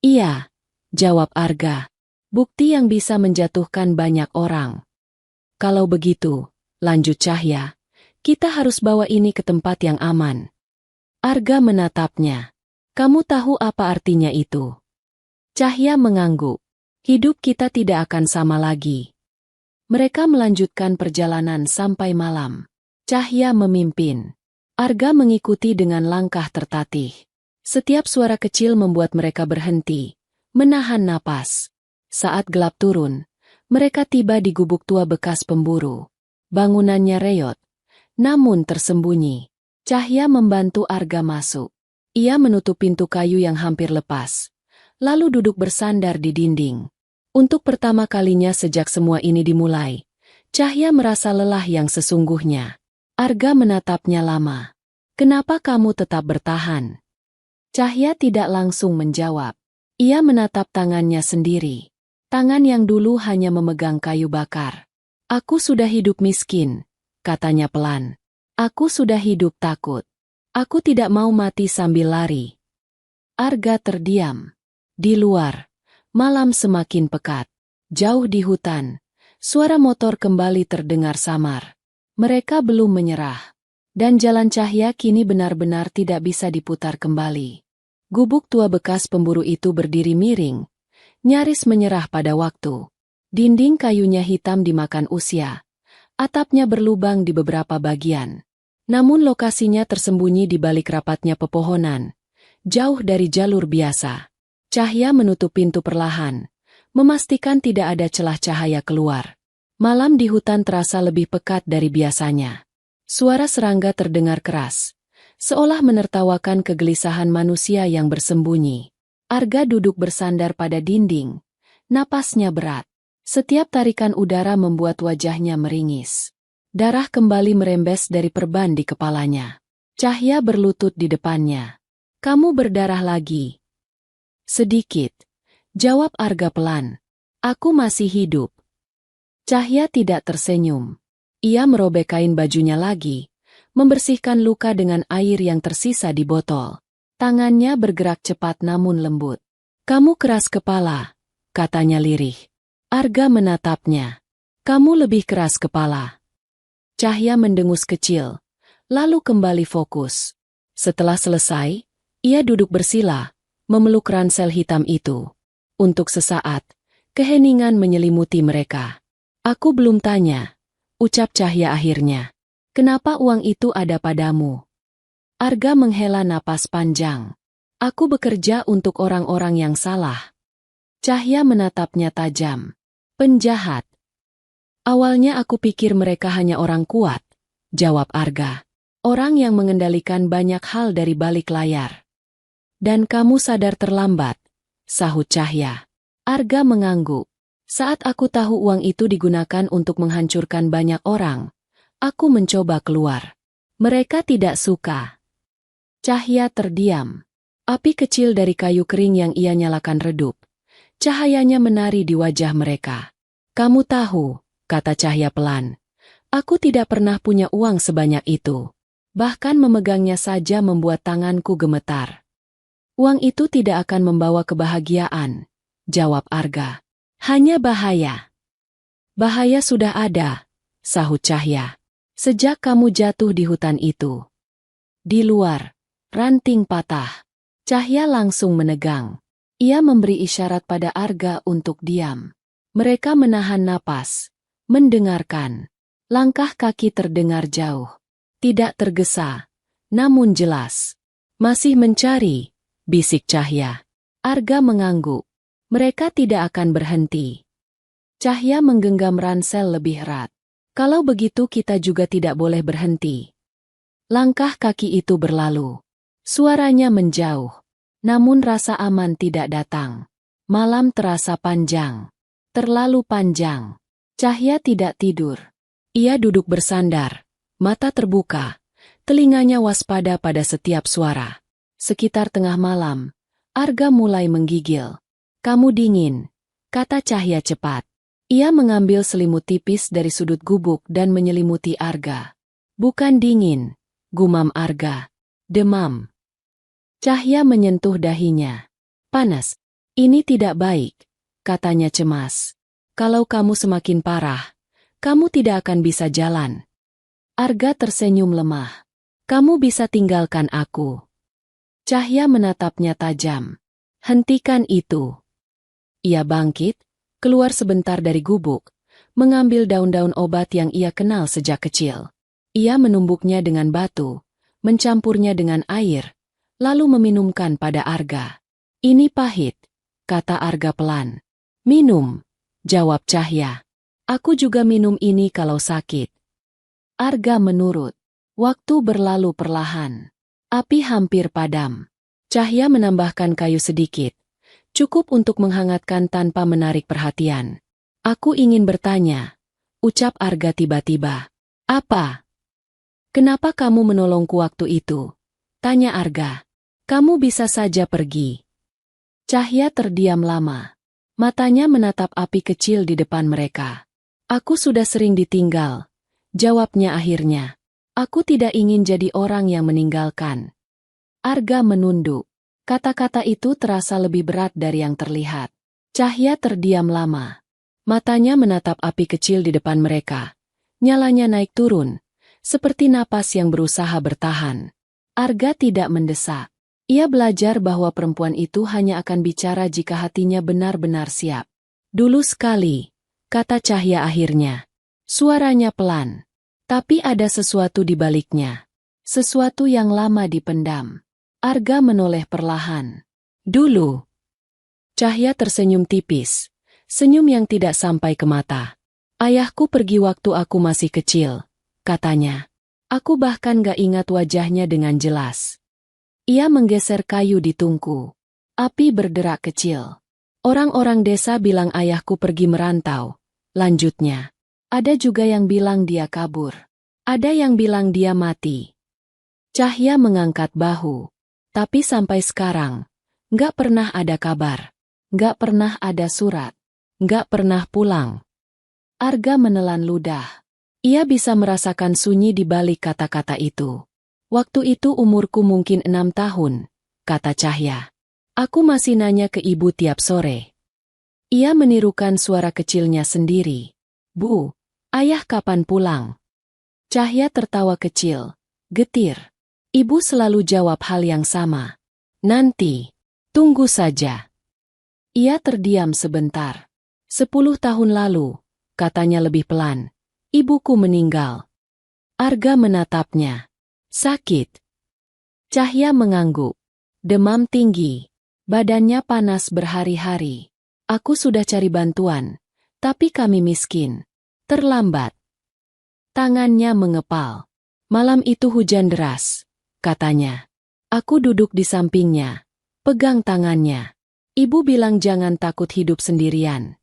Iya, jawab Arga. Bukti yang bisa menjatuhkan banyak orang. Kalau begitu, lanjut Cahya, kita harus bawa ini ke tempat yang aman. Arga menatapnya. Kamu tahu apa artinya itu? Cahya mengangguk. Hidup kita tidak akan sama lagi. Mereka melanjutkan perjalanan sampai malam. Cahya memimpin. Arga mengikuti dengan langkah tertatih. Setiap suara kecil membuat mereka berhenti, menahan napas. Saat gelap turun, mereka tiba di gubuk tua bekas pemburu. Bangunannya reot, namun tersembunyi. Cahya membantu Arga masuk. Ia menutup pintu kayu yang hampir lepas, lalu duduk bersandar di dinding. Untuk pertama kalinya sejak semua ini dimulai, Cahya merasa lelah yang sesungguhnya. Arga menatapnya lama. Kenapa kamu tetap bertahan? Cahya tidak langsung menjawab. Ia menatap tangannya sendiri. Tangan yang dulu hanya memegang kayu bakar. Aku sudah hidup miskin, katanya pelan. Aku sudah hidup takut. Aku tidak mau mati sambil lari. Arga terdiam. Di luar, malam semakin pekat. Jauh di hutan, suara motor kembali terdengar samar. Mereka belum menyerah. Dan jalan cahaya kini benar-benar tidak bisa diputar kembali. Gubuk tua bekas pemburu itu berdiri miring, nyaris menyerah pada waktu. Dinding kayunya hitam dimakan usia. Atapnya berlubang di beberapa bagian. Namun lokasinya tersembunyi di balik rapatnya pepohonan, jauh dari jalur biasa. Cahaya menutup pintu perlahan, memastikan tidak ada celah cahaya keluar. Malam di hutan terasa lebih pekat dari biasanya. Suara serangga terdengar keras, seolah menertawakan kegelisahan manusia yang bersembunyi. Arga duduk bersandar pada dinding, napasnya berat. Setiap tarikan udara membuat wajahnya meringis. Darah kembali merembes dari perban di kepalanya. Cahaya berlutut di depannya. "Kamu berdarah lagi?" "Sedikit," jawab Arga pelan. "Aku masih hidup." Cahaya tidak tersenyum. Ia merobek kain bajunya lagi, membersihkan luka dengan air yang tersisa di botol. Tangannya bergerak cepat namun lembut. "Kamu keras kepala," katanya lirih. Arga menatapnya. "Kamu lebih keras kepala." Cahaya mendengus kecil, lalu kembali fokus. Setelah selesai, ia duduk bersila, memeluk ransel hitam itu. Untuk sesaat, keheningan menyelimuti mereka. "Aku belum tanya," ucap Cahaya akhirnya. "Kenapa uang itu ada padamu?" Arga menghela napas panjang. "Aku bekerja untuk orang-orang yang salah." Cahaya menatapnya tajam. "Penjahat." "Awalnya aku pikir mereka hanya orang kuat," jawab Arga. "Orang yang mengendalikan banyak hal dari balik layar." "Dan kamu sadar terlambat," sahut Cahaya. Arga mengangguk. "Saat aku tahu uang itu digunakan untuk menghancurkan banyak orang, aku mencoba keluar. Mereka tidak suka." Cahaya terdiam. Api kecil dari kayu kering yang ia nyalakan redup. Cahayanya menari di wajah mereka. "Kamu tahu," kata Cahaya pelan, "aku tidak pernah punya uang sebanyak itu. Bahkan memegangnya saja membuat tanganku gemetar." "Uang itu tidak akan membawa kebahagiaan," jawab Arga. "Hanya bahaya." "Bahaya sudah ada," sahut Cahaya. "Sejak kamu jatuh di hutan itu." Di luar, ranting patah. Cahaya langsung menegang. Ia memberi isyarat pada Arga untuk diam. Mereka menahan napas, mendengarkan. Langkah kaki terdengar jauh. Tidak tergesa, namun jelas. "Masih mencari," bisik Cahaya. Arga mengangguk. "Mereka tidak akan berhenti." Cahaya menggenggam ransel lebih erat. "Kalau begitu kita juga tidak boleh berhenti." Langkah kaki itu berlalu. Suaranya menjauh. Namun rasa aman tidak datang. Malam terasa panjang. Terlalu panjang. Cahaya tidak tidur. Ia duduk bersandar, mata terbuka, telinganya waspada pada setiap suara. Sekitar tengah malam, Arga mulai menggigil. "Kamu dingin," kata Cahaya cepat. Ia mengambil selimut tipis dari sudut gubuk dan menyelimuti Arga. "Bukan dingin," gumam Arga. "Demam." Cahaya menyentuh dahinya. "Panas. Ini tidak baik," katanya cemas. "Kalau kamu semakin parah, kamu tidak akan bisa jalan." Arga tersenyum lemah. "Kamu bisa tinggalkan aku." Cahaya menatapnya tajam. "Hentikan itu." Ia bangkit, keluar sebentar dari gubuk, mengambil daun-daun obat yang ia kenal sejak kecil. Ia menumbuknya dengan batu, mencampurnya dengan air, lalu meminumkan pada Arga. "Ini pahit," kata Arga pelan. "Minum," jawab Cahaya. "Aku juga minum ini kalau sakit." Arga menurut. Waktu berlalu perlahan. Api hampir padam. Cahaya menambahkan kayu sedikit, cukup untuk menghangatkan tanpa menarik perhatian. "Aku ingin bertanya," ucap Arga tiba-tiba. "Apa?" "Kenapa kamu menolongku waktu itu?" tanya Arga. "Kamu bisa saja pergi." Cahaya terdiam lama. Matanya menatap api kecil di depan mereka. "Aku sudah sering ditinggal," jawabnya akhirnya. "Aku tidak ingin jadi orang yang meninggalkan." Arga menunduk. Kata-kata itu terasa lebih berat dari yang terlihat. Cahaya terdiam lama. Matanya menatap api kecil di depan mereka. Nyalanya naik turun, seperti napas yang berusaha bertahan. Arga tidak mendesak. Ia belajar bahwa perempuan itu hanya akan bicara jika hatinya benar-benar siap. Dulu sekali, kata Cahya akhirnya. Suaranya pelan. Tapi ada sesuatu di baliknya. Sesuatu yang lama dipendam. Arga menoleh perlahan. Dulu. Cahya tersenyum tipis. Senyum yang tidak sampai ke mata. Ayahku pergi waktu aku masih kecil, katanya. Aku bahkan gak ingat wajahnya dengan jelas. Ia menggeser kayu di tungku. Api berderak kecil. Orang-orang desa bilang ayahku pergi merantau. Lanjutnya. Ada juga yang bilang dia kabur. Ada yang bilang dia mati. Cahya mengangkat bahu. Tapi sampai sekarang, gak pernah ada kabar. Gak pernah ada surat. Gak pernah pulang. Arga menelan ludah. Ia bisa merasakan sunyi di balik kata-kata itu. Waktu itu umurku mungkin 6 tahun, kata Cahya. Aku masih nanya ke ibu tiap sore. Ia menirukan suara kecilnya sendiri. Bu, ayah kapan pulang? Cahya tertawa kecil, getir. Ibu selalu jawab hal yang sama. Nanti, tunggu saja. Ia terdiam sebentar. 10 tahun lalu, katanya lebih pelan. Ibuku meninggal. Arga menatapnya. Sakit. Cahya mengangguk. Demam tinggi. Badannya panas berhari-hari. Aku sudah cari bantuan. Tapi kami miskin. Terlambat. Tangannya mengepal. Malam itu hujan deras, katanya. Aku duduk di sampingnya. Pegang tangannya. Ibu bilang jangan takut hidup sendirian.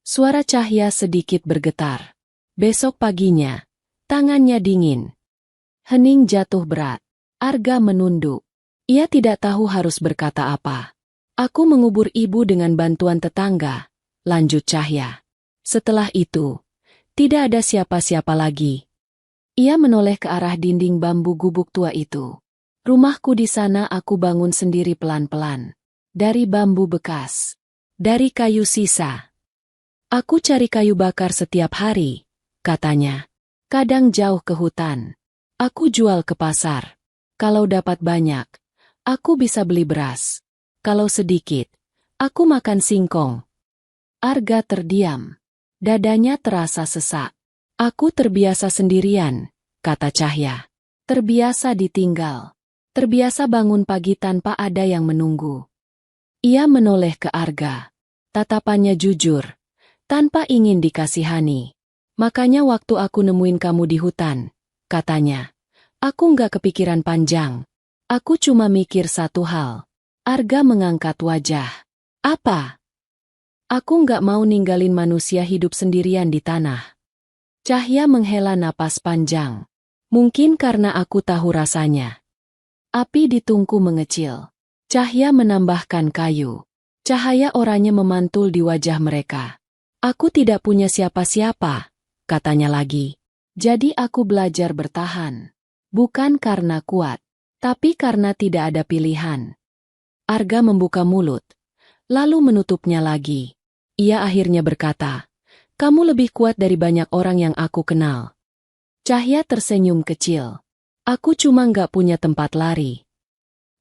Suara Cahya sedikit bergetar. Besok paginya, tangannya dingin. Hening jatuh berat. Arga menunduk. Ia tidak tahu harus berkata apa. Aku mengubur ibu dengan bantuan tetangga, lanjut Cahya. Setelah itu, tidak ada siapa-siapa lagi. Ia menoleh ke arah dinding bambu gubuk tua itu. Rumahku di sana aku bangun sendiri pelan-pelan. Dari bambu bekas. Dari kayu sisa. Aku cari kayu bakar setiap hari, katanya. Kadang jauh ke hutan. Aku jual ke pasar. Kalau dapat banyak, aku bisa beli beras. Kalau sedikit, aku makan singkong. Arga terdiam. Dadanya terasa sesak. Aku terbiasa sendirian, kata Cahya. Terbiasa ditinggal. Terbiasa bangun pagi tanpa ada yang menunggu. Ia menoleh ke Arga. Tatapannya jujur. Tanpa ingin dikasihani. Makanya waktu aku nemuin kamu di hutan, katanya. Aku nggak kepikiran panjang. Aku cuma mikir satu hal. Arga mengangkat wajah. Apa? Aku nggak mau ninggalin manusia hidup sendirian di tanah. Cahya menghela napas panjang. Mungkin karena aku tahu rasanya. Api di tungku mengecil. Cahya menambahkan kayu. Cahaya oranye memantul di wajah mereka. Aku tidak punya siapa-siapa, katanya lagi. Jadi aku belajar bertahan. Bukan karena kuat, tapi karena tidak ada pilihan. Arga membuka mulut, lalu menutupnya lagi. Ia akhirnya berkata, kamu lebih kuat dari banyak orang yang aku kenal. Cahya tersenyum kecil. Aku cuma nggak punya tempat lari.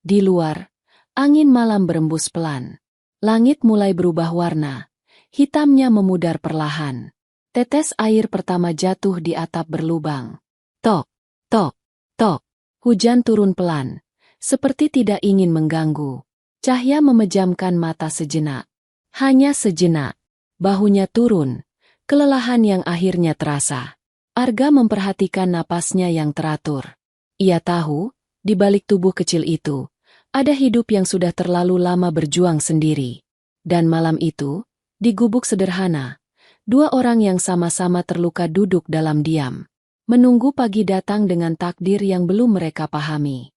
Di luar, angin malam berembus pelan. Langit mulai berubah warna. Hitamnya memudar perlahan. Tetes air pertama jatuh di atap berlubang. Tok, tok, tok. Hujan turun pelan. Seperti tidak ingin mengganggu. Cahya memejamkan mata sejenak. Hanya sejenak. Bahunya turun. Kelelahan yang akhirnya terasa. Arga memperhatikan napasnya yang teratur. Ia tahu, di balik tubuh kecil itu, ada hidup yang sudah terlalu lama berjuang sendiri. Dan malam itu, di gubuk sederhana, dua orang yang sama-sama terluka duduk dalam diam. Menunggu pagi datang dengan takdir yang belum mereka pahami.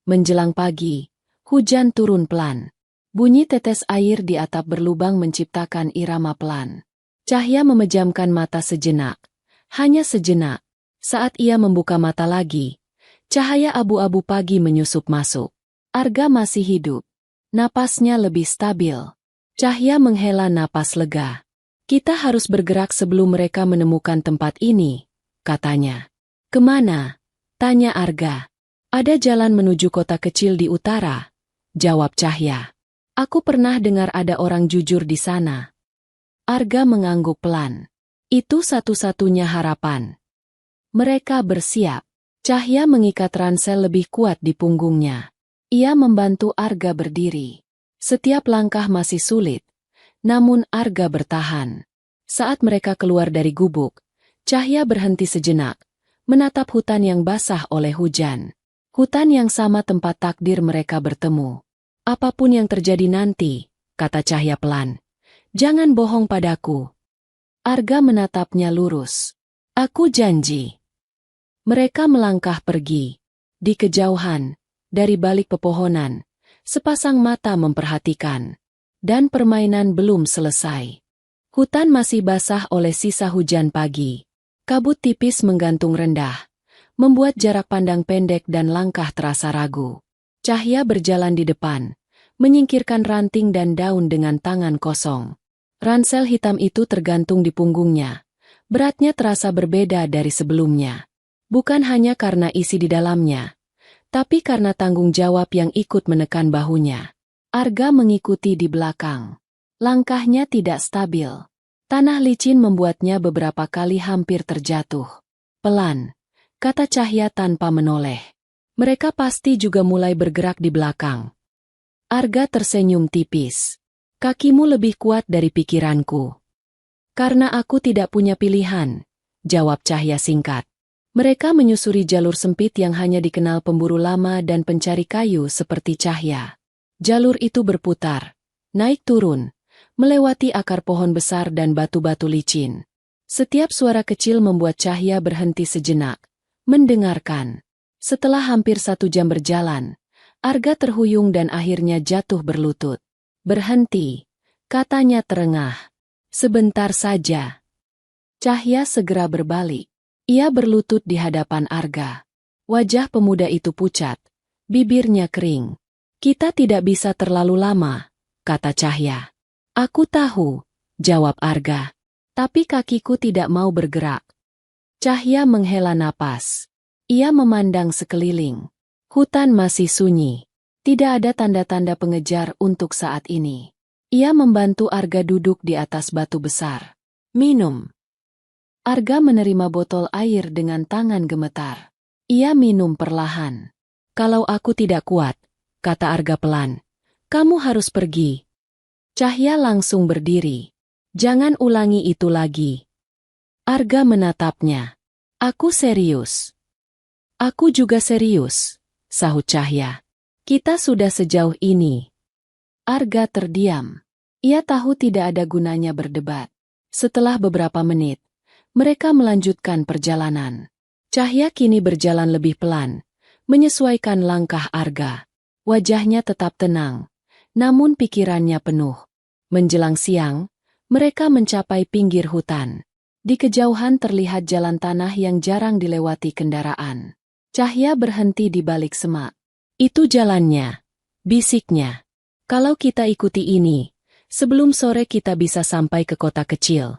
Menjelang pagi, hujan turun pelan. Bunyi tetes air di atap berlubang menciptakan irama pelan. Cahya memejamkan mata sejenak. Hanya sejenak. Saat ia membuka mata lagi, cahaya abu-abu pagi menyusup masuk. Arga masih hidup. Napasnya lebih stabil. Cahya menghela napas lega. Kita harus bergerak sebelum mereka menemukan tempat ini, katanya. Kemana? Tanya Arga. Ada jalan menuju kota kecil di utara, jawab Cahya. Aku pernah dengar ada orang jujur di sana. Arga mengangguk pelan. Itu satu-satunya harapan. Mereka bersiap. Cahya mengikat ransel lebih kuat di punggungnya. Ia membantu Arga berdiri. Setiap langkah masih sulit, namun Arga bertahan. Saat mereka keluar dari gubuk, Cahya berhenti sejenak, menatap hutan yang basah oleh hujan. Hutan yang sama tempat takdir mereka bertemu. Apapun yang terjadi nanti, kata Cahya pelan, jangan bohong padaku. Arga menatapnya lurus. Aku janji. Mereka melangkah pergi. Di kejauhan, dari balik pepohonan, sepasang mata memperhatikan. Dan permainan belum selesai. Hutan masih basah oleh sisa hujan pagi. Kabut tipis menggantung rendah, membuat jarak pandang pendek dan langkah terasa ragu. Cahya berjalan di depan, menyingkirkan ranting dan daun dengan tangan kosong. Ransel hitam itu tergantung di punggungnya. Beratnya terasa berbeda dari sebelumnya. Bukan hanya karena isi di dalamnya, tapi karena tanggung jawab yang ikut menekan bahunya. Arga mengikuti di belakang. Langkahnya tidak stabil. Tanah licin membuatnya beberapa kali hampir terjatuh. Pelan, kata Cahya tanpa menoleh. Mereka pasti juga mulai bergerak di belakang. Arga tersenyum tipis. Kakimu lebih kuat dari pikiranku. Karena aku tidak punya pilihan, jawab Cahya singkat. Mereka menyusuri jalur sempit yang hanya dikenal pemburu lama dan pencari kayu seperti Cahya. Jalur itu berputar, naik turun, melewati akar pohon besar dan batu-batu licin. Setiap suara kecil membuat Cahya berhenti sejenak, mendengarkan. Setelah hampir 1 jam berjalan, Arga terhuyung dan akhirnya jatuh berlutut. Berhenti, katanya terengah. Sebentar saja. Cahya segera berbalik. Ia berlutut di hadapan Arga. Wajah pemuda itu pucat, bibirnya kering. Kita tidak bisa terlalu lama, kata Cahya. Aku tahu, jawab Arga. Tapi kakiku tidak mau bergerak. Cahya menghela napas. Ia memandang sekeliling. Hutan masih sunyi. Tidak ada tanda-tanda pengejar untuk saat ini. Ia membantu Arga duduk di atas batu besar. Minum. Arga menerima botol air dengan tangan gemetar. Ia minum perlahan. Kalau aku tidak kuat, kata Arga pelan, kamu harus pergi. Cahya langsung berdiri. Jangan ulangi itu lagi. Arga menatapnya. Aku serius. Aku juga serius, sahut Cahya. Kita sudah sejauh ini. Arga terdiam. Ia tahu tidak ada gunanya berdebat. Setelah beberapa menit, mereka melanjutkan perjalanan. Cahya kini berjalan lebih pelan, menyesuaikan langkah Arga. Wajahnya tetap tenang, namun pikirannya penuh. Menjelang siang, mereka mencapai pinggir hutan. Di kejauhan terlihat jalan tanah yang jarang dilewati kendaraan. Cahya berhenti di balik semak. Itu jalannya, bisiknya. Kalau kita ikuti ini, sebelum sore kita bisa sampai ke kota kecil.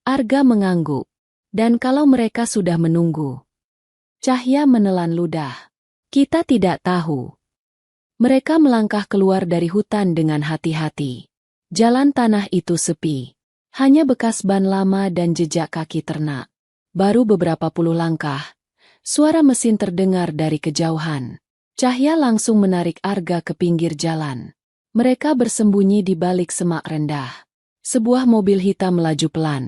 Arga mengangguk. Dan kalau mereka sudah menunggu? Cahya menelan ludah. Kita tidak tahu. Mereka melangkah keluar dari hutan dengan hati-hati. Jalan tanah itu sepi. Hanya bekas ban lama dan jejak kaki ternak. Baru beberapa puluh langkah, suara mesin terdengar dari kejauhan. Cahya langsung menarik Arga ke pinggir jalan. Mereka bersembunyi di balik semak rendah. Sebuah mobil hitam melaju pelan,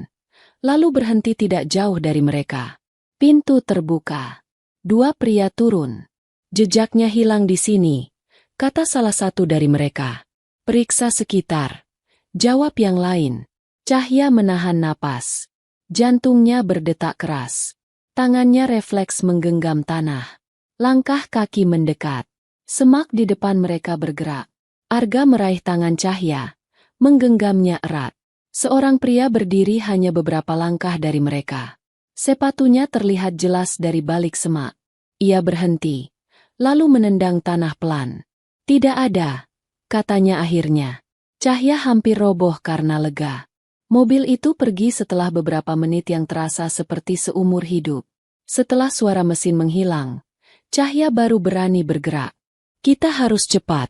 lalu berhenti tidak jauh dari mereka. Pintu terbuka. 2 pria turun. Jejaknya hilang di sini, kata salah satu dari mereka. Periksa sekitar, jawab yang lain. Cahya menahan napas. Jantungnya berdetak keras. Tangannya refleks menggenggam tanah. Langkah kaki mendekat. Semak di depan mereka bergerak. Arga meraih tangan Cahya, menggenggamnya erat. Seorang pria berdiri hanya beberapa langkah dari mereka. Sepatunya terlihat jelas dari balik semak. Ia berhenti, lalu menendang tanah pelan. Tidak ada, katanya akhirnya. Cahya hampir roboh karena lega. Mobil itu pergi setelah beberapa menit yang terasa seperti seumur hidup. Setelah suara mesin menghilang, Cahya baru berani bergerak. Kita harus cepat,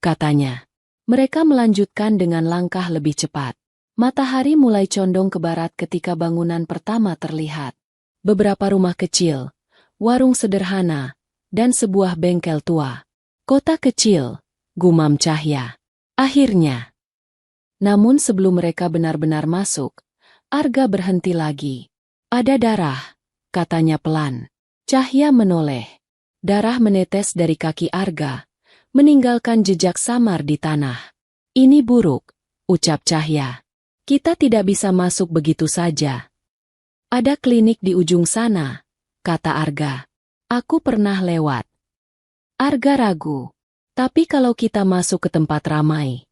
katanya. Mereka melanjutkan dengan langkah lebih cepat. Matahari mulai condong ke barat ketika bangunan pertama terlihat. Beberapa rumah kecil, warung sederhana, dan sebuah bengkel tua. Kota kecil, gumam Cahya. Akhirnya. Namun sebelum mereka benar-benar masuk, Arga berhenti lagi. Ada darah, katanya pelan. Cahya menoleh. Darah menetes dari kaki Arga, meninggalkan jejak samar di tanah. Ini buruk, ucap Cahya. Kita tidak bisa masuk begitu saja. Ada klinik di ujung sana, kata Arga. Aku pernah lewat. Arga ragu. Tapi kalau kita masuk ke tempat ramai,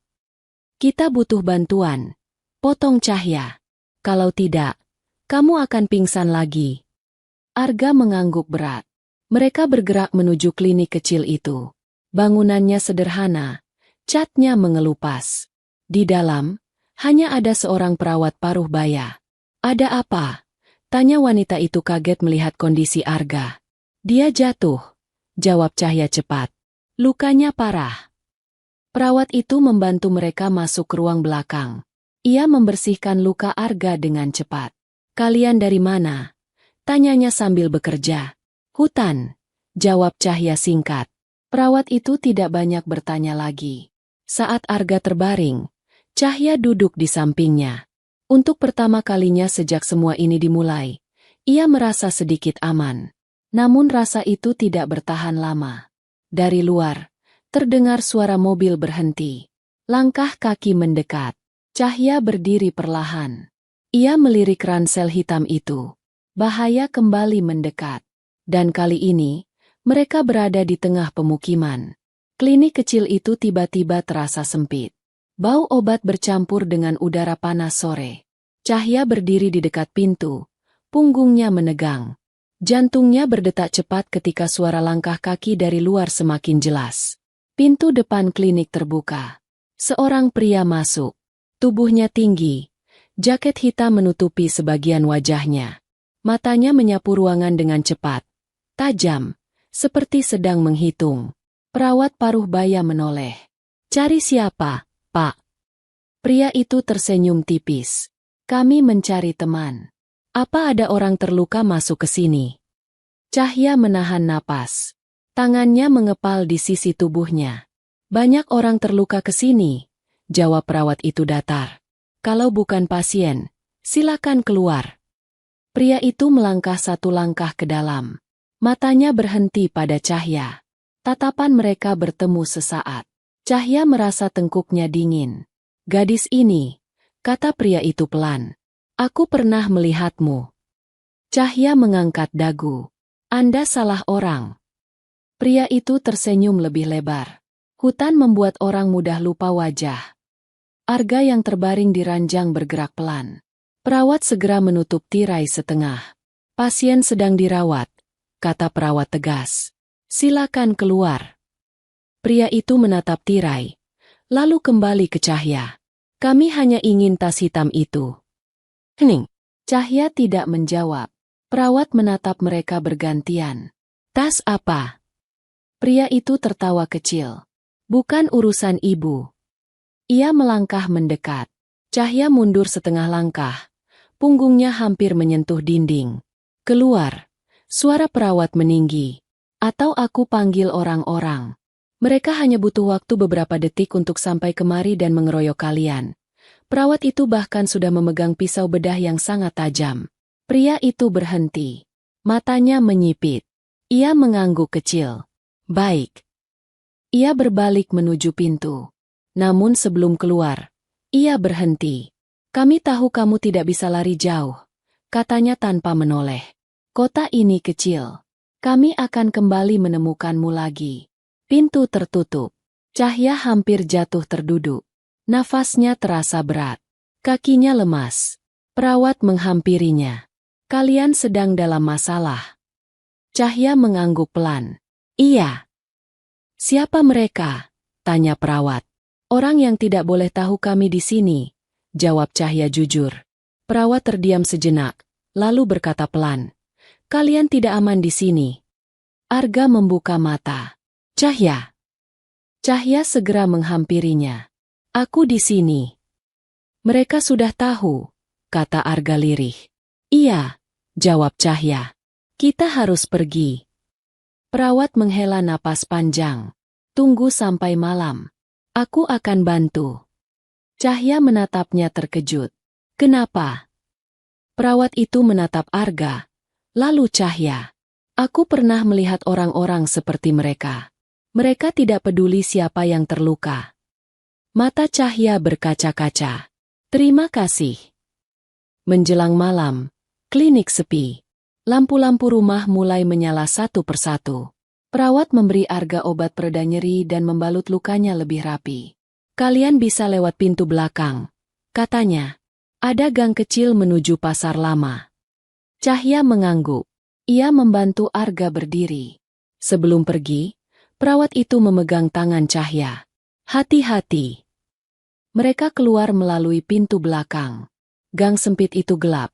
kita butuh bantuan, potong Cahya. Kalau tidak, kamu akan pingsan lagi. Arga mengangguk berat. Mereka bergerak menuju klinik kecil itu. Bangunannya sederhana, catnya mengelupas. Di dalam, hanya ada seorang perawat paruh baya. Ada apa? Tanya wanita itu kaget melihat kondisi Arga. Dia jatuh, jawab Cahya cepat. Lukanya parah. Perawat itu membantu mereka masuk ke ruang belakang. Ia membersihkan luka Arga dengan cepat. Kalian dari mana? Tanyanya sambil bekerja. Hutan, jawab Cahya singkat. Perawat itu tidak banyak bertanya lagi. Saat Arga terbaring, Cahya duduk di sampingnya. Untuk pertama kalinya sejak semua ini dimulai, ia merasa sedikit aman. Namun rasa itu tidak bertahan lama. Dari luar, terdengar suara mobil berhenti. Langkah kaki mendekat. Cahya berdiri perlahan. Ia melirik ransel hitam itu. Bahaya kembali mendekat. Dan kali ini, mereka berada di tengah pemukiman. Klinik kecil itu tiba-tiba terasa sempit. Bau obat bercampur dengan udara panas sore. Cahya berdiri di dekat pintu. Punggungnya menegang. Jantungnya berdetak cepat ketika suara langkah kaki dari luar semakin jelas. Pintu depan klinik terbuka. Seorang pria masuk. Tubuhnya tinggi. Jaket hitam menutupi sebagian wajahnya. Matanya menyapu ruangan dengan cepat. Tajam, seperti sedang menghitung. Perawat paruh baya menoleh. Cari siapa, Pak? Pria itu tersenyum tipis. Kami mencari teman. Apa ada orang terluka masuk ke sini? Cahya menahan napas. Tangannya mengepal di sisi tubuhnya. Banyak orang terluka ke sini, jawab perawat itu datar. Kalau bukan pasien, silakan keluar. Pria itu melangkah satu langkah ke dalam. Matanya berhenti pada Cahya. Tatapan mereka bertemu sesaat. Cahya merasa tengkuknya dingin. Gadis ini, kata pria itu pelan. Aku pernah melihatmu. Cahya mengangkat dagu. Anda salah orang. Pria itu tersenyum lebih lebar. Hutan membuat orang mudah lupa wajah. Arga yang terbaring di ranjang bergerak pelan. Perawat segera menutup tirai setengah. Pasien sedang dirawat, kata perawat tegas. Silakan keluar. Pria itu menatap tirai, lalu kembali ke Cahya. Kami hanya ingin tas hitam itu. Hening. Cahya tidak menjawab. Perawat menatap mereka bergantian. Tas apa? Pria itu tertawa kecil. Bukan urusan ibu. Ia melangkah mendekat. Cahya mundur setengah langkah. Punggungnya hampir menyentuh dinding. Keluar. Suara perawat meninggi. Atau aku panggil orang-orang. Mereka hanya butuh waktu beberapa detik untuk sampai kemari dan mengeroyok kalian. Perawat itu bahkan sudah memegang pisau bedah yang sangat tajam. Pria itu berhenti. Matanya menyipit. Ia mengangguk kecil. Baik. Ia berbalik menuju pintu. Namun sebelum keluar, ia berhenti. Kami tahu kamu tidak bisa lari jauh, katanya tanpa menoleh. Kota ini kecil. Kami akan kembali menemukanmu lagi. Pintu tertutup. Cahya hampir jatuh terduduk. Nafasnya terasa berat. Kakinya lemas. Perawat menghampirinya. Kalian sedang dalam masalah. Cahya mengangguk pelan. Iya. Siapa mereka? Tanya perawat. Orang yang tidak boleh tahu kami di sini, jawab Cahya jujur. Perawat terdiam sejenak, lalu berkata pelan. Kalian tidak aman di sini. Arga membuka mata. Cahya. Cahya segera menghampirinya. Aku di sini. Mereka sudah tahu, kata Arga lirih. Iya, jawab Cahya. Kita harus pergi. Perawat menghela napas panjang. Tunggu sampai malam. Aku akan bantu. Cahya menatapnya terkejut. Kenapa? Perawat itu menatap Arga. Lalu Cahya. Aku pernah melihat orang-orang seperti mereka. Mereka tidak peduli siapa yang terluka. Mata Cahya berkaca-kaca. Terima kasih. Menjelang malam, klinik sepi. Lampu-lampu rumah mulai menyala satu persatu. Perawat memberi Arga obat pereda nyeri dan membalut lukanya lebih rapi. Kalian bisa lewat pintu belakang, katanya. Ada gang kecil menuju pasar lama. Cahya mengangguk. Ia membantu Arga berdiri. Sebelum pergi, perawat itu memegang tangan Cahya. Hati-hati. Mereka keluar melalui pintu belakang. Gang sempit itu gelap.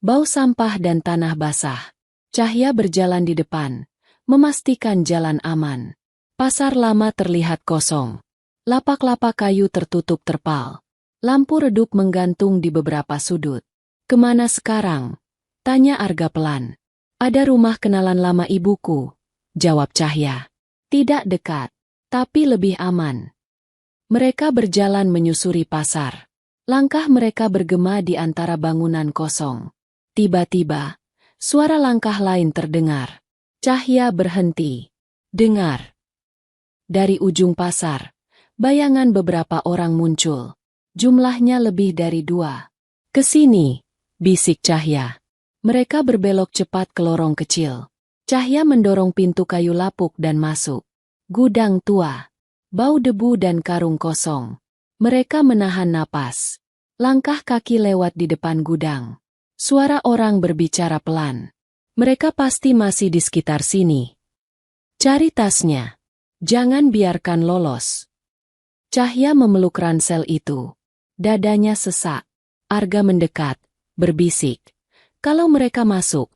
Bau sampah dan tanah basah. Cahya berjalan di depan, memastikan jalan aman. Pasar lama terlihat kosong. Lapak-lapak kayu tertutup terpal. Lampu redup menggantung di beberapa sudut. Kemana sekarang? Tanya Arga pelan. Ada rumah kenalan lama ibuku, jawab Cahya. Tidak dekat, tapi lebih aman. Mereka berjalan menyusuri pasar. Langkah mereka bergema di antara bangunan kosong. Tiba-tiba, suara langkah lain terdengar. Cahya berhenti. Dengar. Dari ujung pasar, bayangan beberapa orang muncul. Jumlahnya lebih dari 2. Kesini, bisik Cahya. Mereka berbelok cepat ke lorong kecil. Cahya mendorong pintu kayu lapuk dan masuk. Gudang tua. Bau debu dan karung kosong. Mereka menahan napas. Langkah kaki lewat di depan gudang. Suara orang berbicara pelan. Mereka pasti masih di sekitar sini. Cari tasnya. Jangan biarkan lolos. Cahya memeluk ransel itu. Dadanya sesak. Arga mendekat, berbisik. Kalau mereka masuk.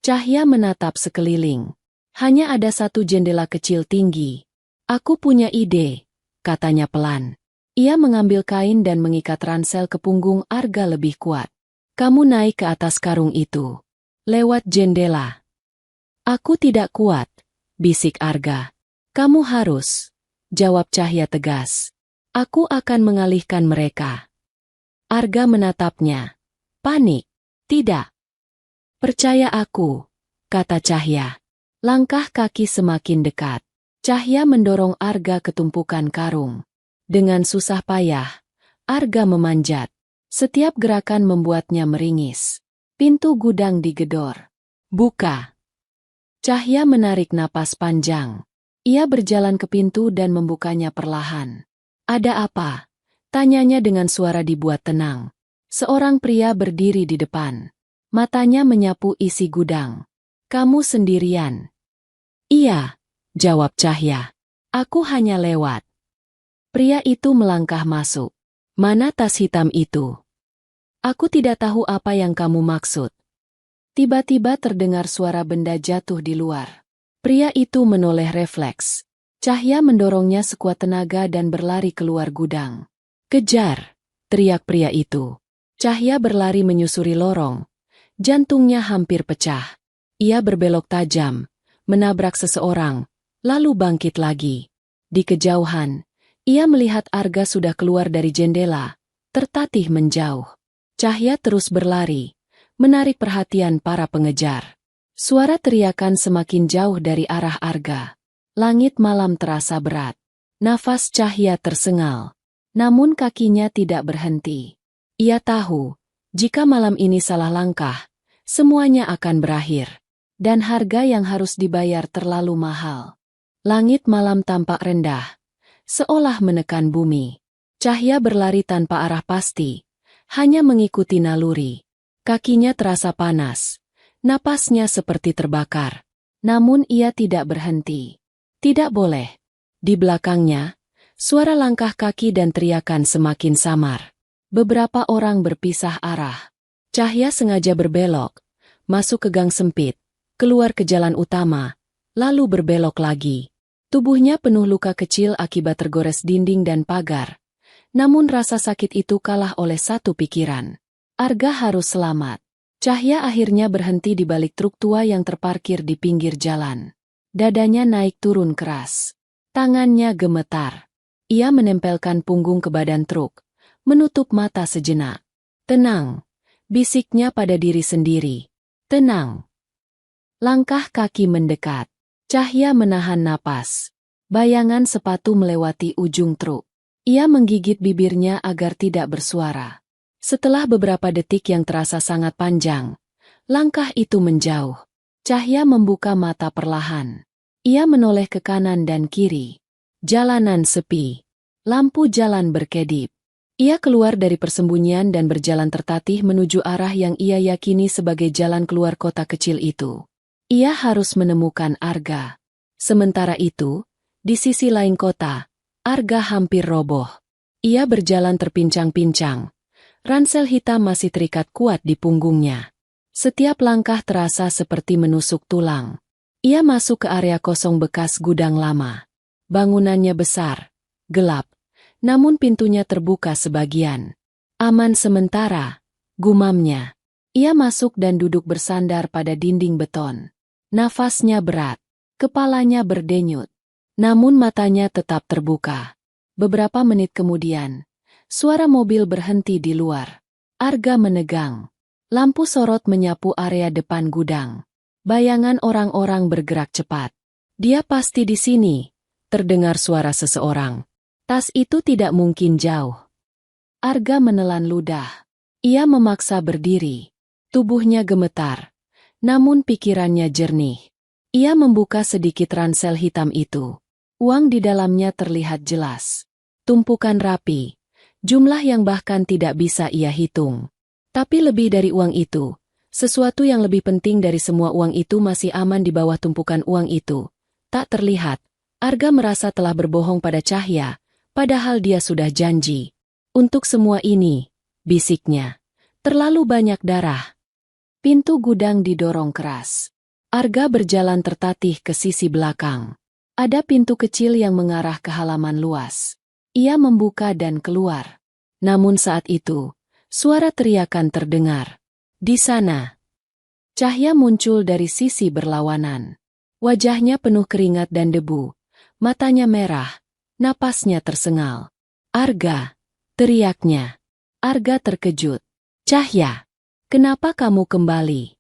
Cahya menatap sekeliling. Hanya ada satu jendela kecil tinggi. Aku punya ide, katanya pelan. Ia mengambil kain dan mengikat ransel ke punggung Arga lebih kuat. Kamu naik ke atas karung itu. Lewat jendela. Aku tidak kuat, bisik Arga. Kamu harus, jawab Cahya tegas. Aku akan mengalihkan mereka. Arga menatapnya. Panik. Tidak. Percaya aku, kata Cahya. Langkah kaki semakin dekat. Cahya mendorong Arga ke tumpukan karung. Dengan susah payah, Arga memanjat. Setiap gerakan membuatnya meringis. Pintu gudang digedor. Buka. Cahya menarik napas panjang. Ia berjalan ke pintu dan membukanya perlahan. Ada apa? Tanyanya dengan suara dibuat tenang. Seorang pria berdiri di depan. Matanya menyapu isi gudang. Kamu sendirian? Iya, jawab Cahya. Aku hanya lewat. Pria itu melangkah masuk. Mana tas hitam itu? Aku tidak tahu apa yang kamu maksud. Tiba-tiba terdengar suara benda jatuh di luar. Pria itu menoleh refleks. Cahya mendorongnya sekuat tenaga dan berlari keluar gudang. Kejar, teriak pria itu. Cahya berlari menyusuri lorong. Jantungnya hampir pecah. Ia berbelok tajam, menabrak seseorang, lalu bangkit lagi. Di kejauhan, ia melihat Arga sudah keluar dari jendela, tertatih menjauh. Cahya terus berlari, menarik perhatian para pengejar. Suara teriakan semakin jauh dari arah Arga. Langit malam terasa berat. Nafas Cahya tersengal. Namun kakinya tidak berhenti. Ia tahu, jika malam ini salah langkah, semuanya akan berakhir. Dan harga yang harus dibayar terlalu mahal. Langit malam tampak rendah, seolah menekan bumi. Cahya berlari tanpa arah pasti, hanya mengikuti naluri. Kakinya terasa panas, napasnya seperti terbakar. Namun ia tidak berhenti. Tidak boleh. Di belakangnya, suara langkah kaki dan teriakan semakin samar. Beberapa orang berpisah arah. Cahya sengaja berbelok, masuk ke gang sempit, keluar ke jalan utama, lalu berbelok lagi. Tubuhnya penuh luka kecil akibat tergores dinding dan pagar. Namun rasa sakit itu kalah oleh satu pikiran. Arga harus selamat. Cahya akhirnya berhenti di balik truk tua yang terparkir di pinggir jalan. Dadanya naik turun keras. Tangannya gemetar. Ia menempelkan punggung ke badan truk, menutup mata sejenak. Tenang, bisiknya pada diri sendiri. Tenang. Langkah kaki mendekat. Cahya menahan napas. Bayangan sepatu melewati ujung truk. Ia menggigit bibirnya agar tidak bersuara. Setelah beberapa detik yang terasa sangat panjang, langkah itu menjauh. Cahya membuka mata perlahan. Ia menoleh ke kanan dan kiri. Jalanan sepi. Lampu jalan berkedip. Ia keluar dari persembunyian dan berjalan tertatih menuju arah yang ia yakini sebagai jalan keluar kota kecil itu. Ia harus menemukan Arga. Sementara itu, di sisi lain kota, Arga hampir roboh. Ia berjalan terpincang-pincang. Ransel hitam masih terikat kuat di punggungnya. Setiap langkah terasa seperti menusuk tulang. Ia masuk ke area kosong bekas gudang lama. Bangunannya besar, gelap, namun pintunya terbuka sebagian. Aman sementara, gumamnya. Ia masuk dan duduk bersandar pada dinding beton. Nafasnya berat, kepalanya berdenyut. Namun matanya tetap terbuka. Beberapa menit kemudian, suara mobil berhenti di luar. Arga menegang. Lampu sorot menyapu area depan gudang. Bayangan orang-orang bergerak cepat. Dia pasti di sini. Terdengar suara seseorang. Tas itu tidak mungkin jauh. Arga menelan ludah. Ia memaksa berdiri. Tubuhnya gemetar. Namun pikirannya jernih. Ia membuka sedikit ransel hitam itu. Uang di dalamnya terlihat jelas. Tumpukan rapi. Jumlah yang bahkan tidak bisa ia hitung. Tapi lebih dari uang itu, sesuatu yang lebih penting dari semua uang itu masih aman di bawah tumpukan uang itu. Tak terlihat. Arga merasa telah berbohong pada Cahya, padahal dia sudah janji. Untuk semua ini, bisiknya, terlalu banyak darah. Pintu gudang didorong keras. Arga berjalan tertatih ke sisi belakang. Ada pintu kecil yang mengarah ke halaman luas. Ia membuka dan keluar. Namun saat itu, suara teriakan terdengar. Di sana. Cahya muncul dari sisi berlawanan. Wajahnya penuh keringat dan debu. Matanya merah. Napasnya tersengal. Arga, teriaknya. Arga terkejut. Cahya. Kenapa kamu kembali?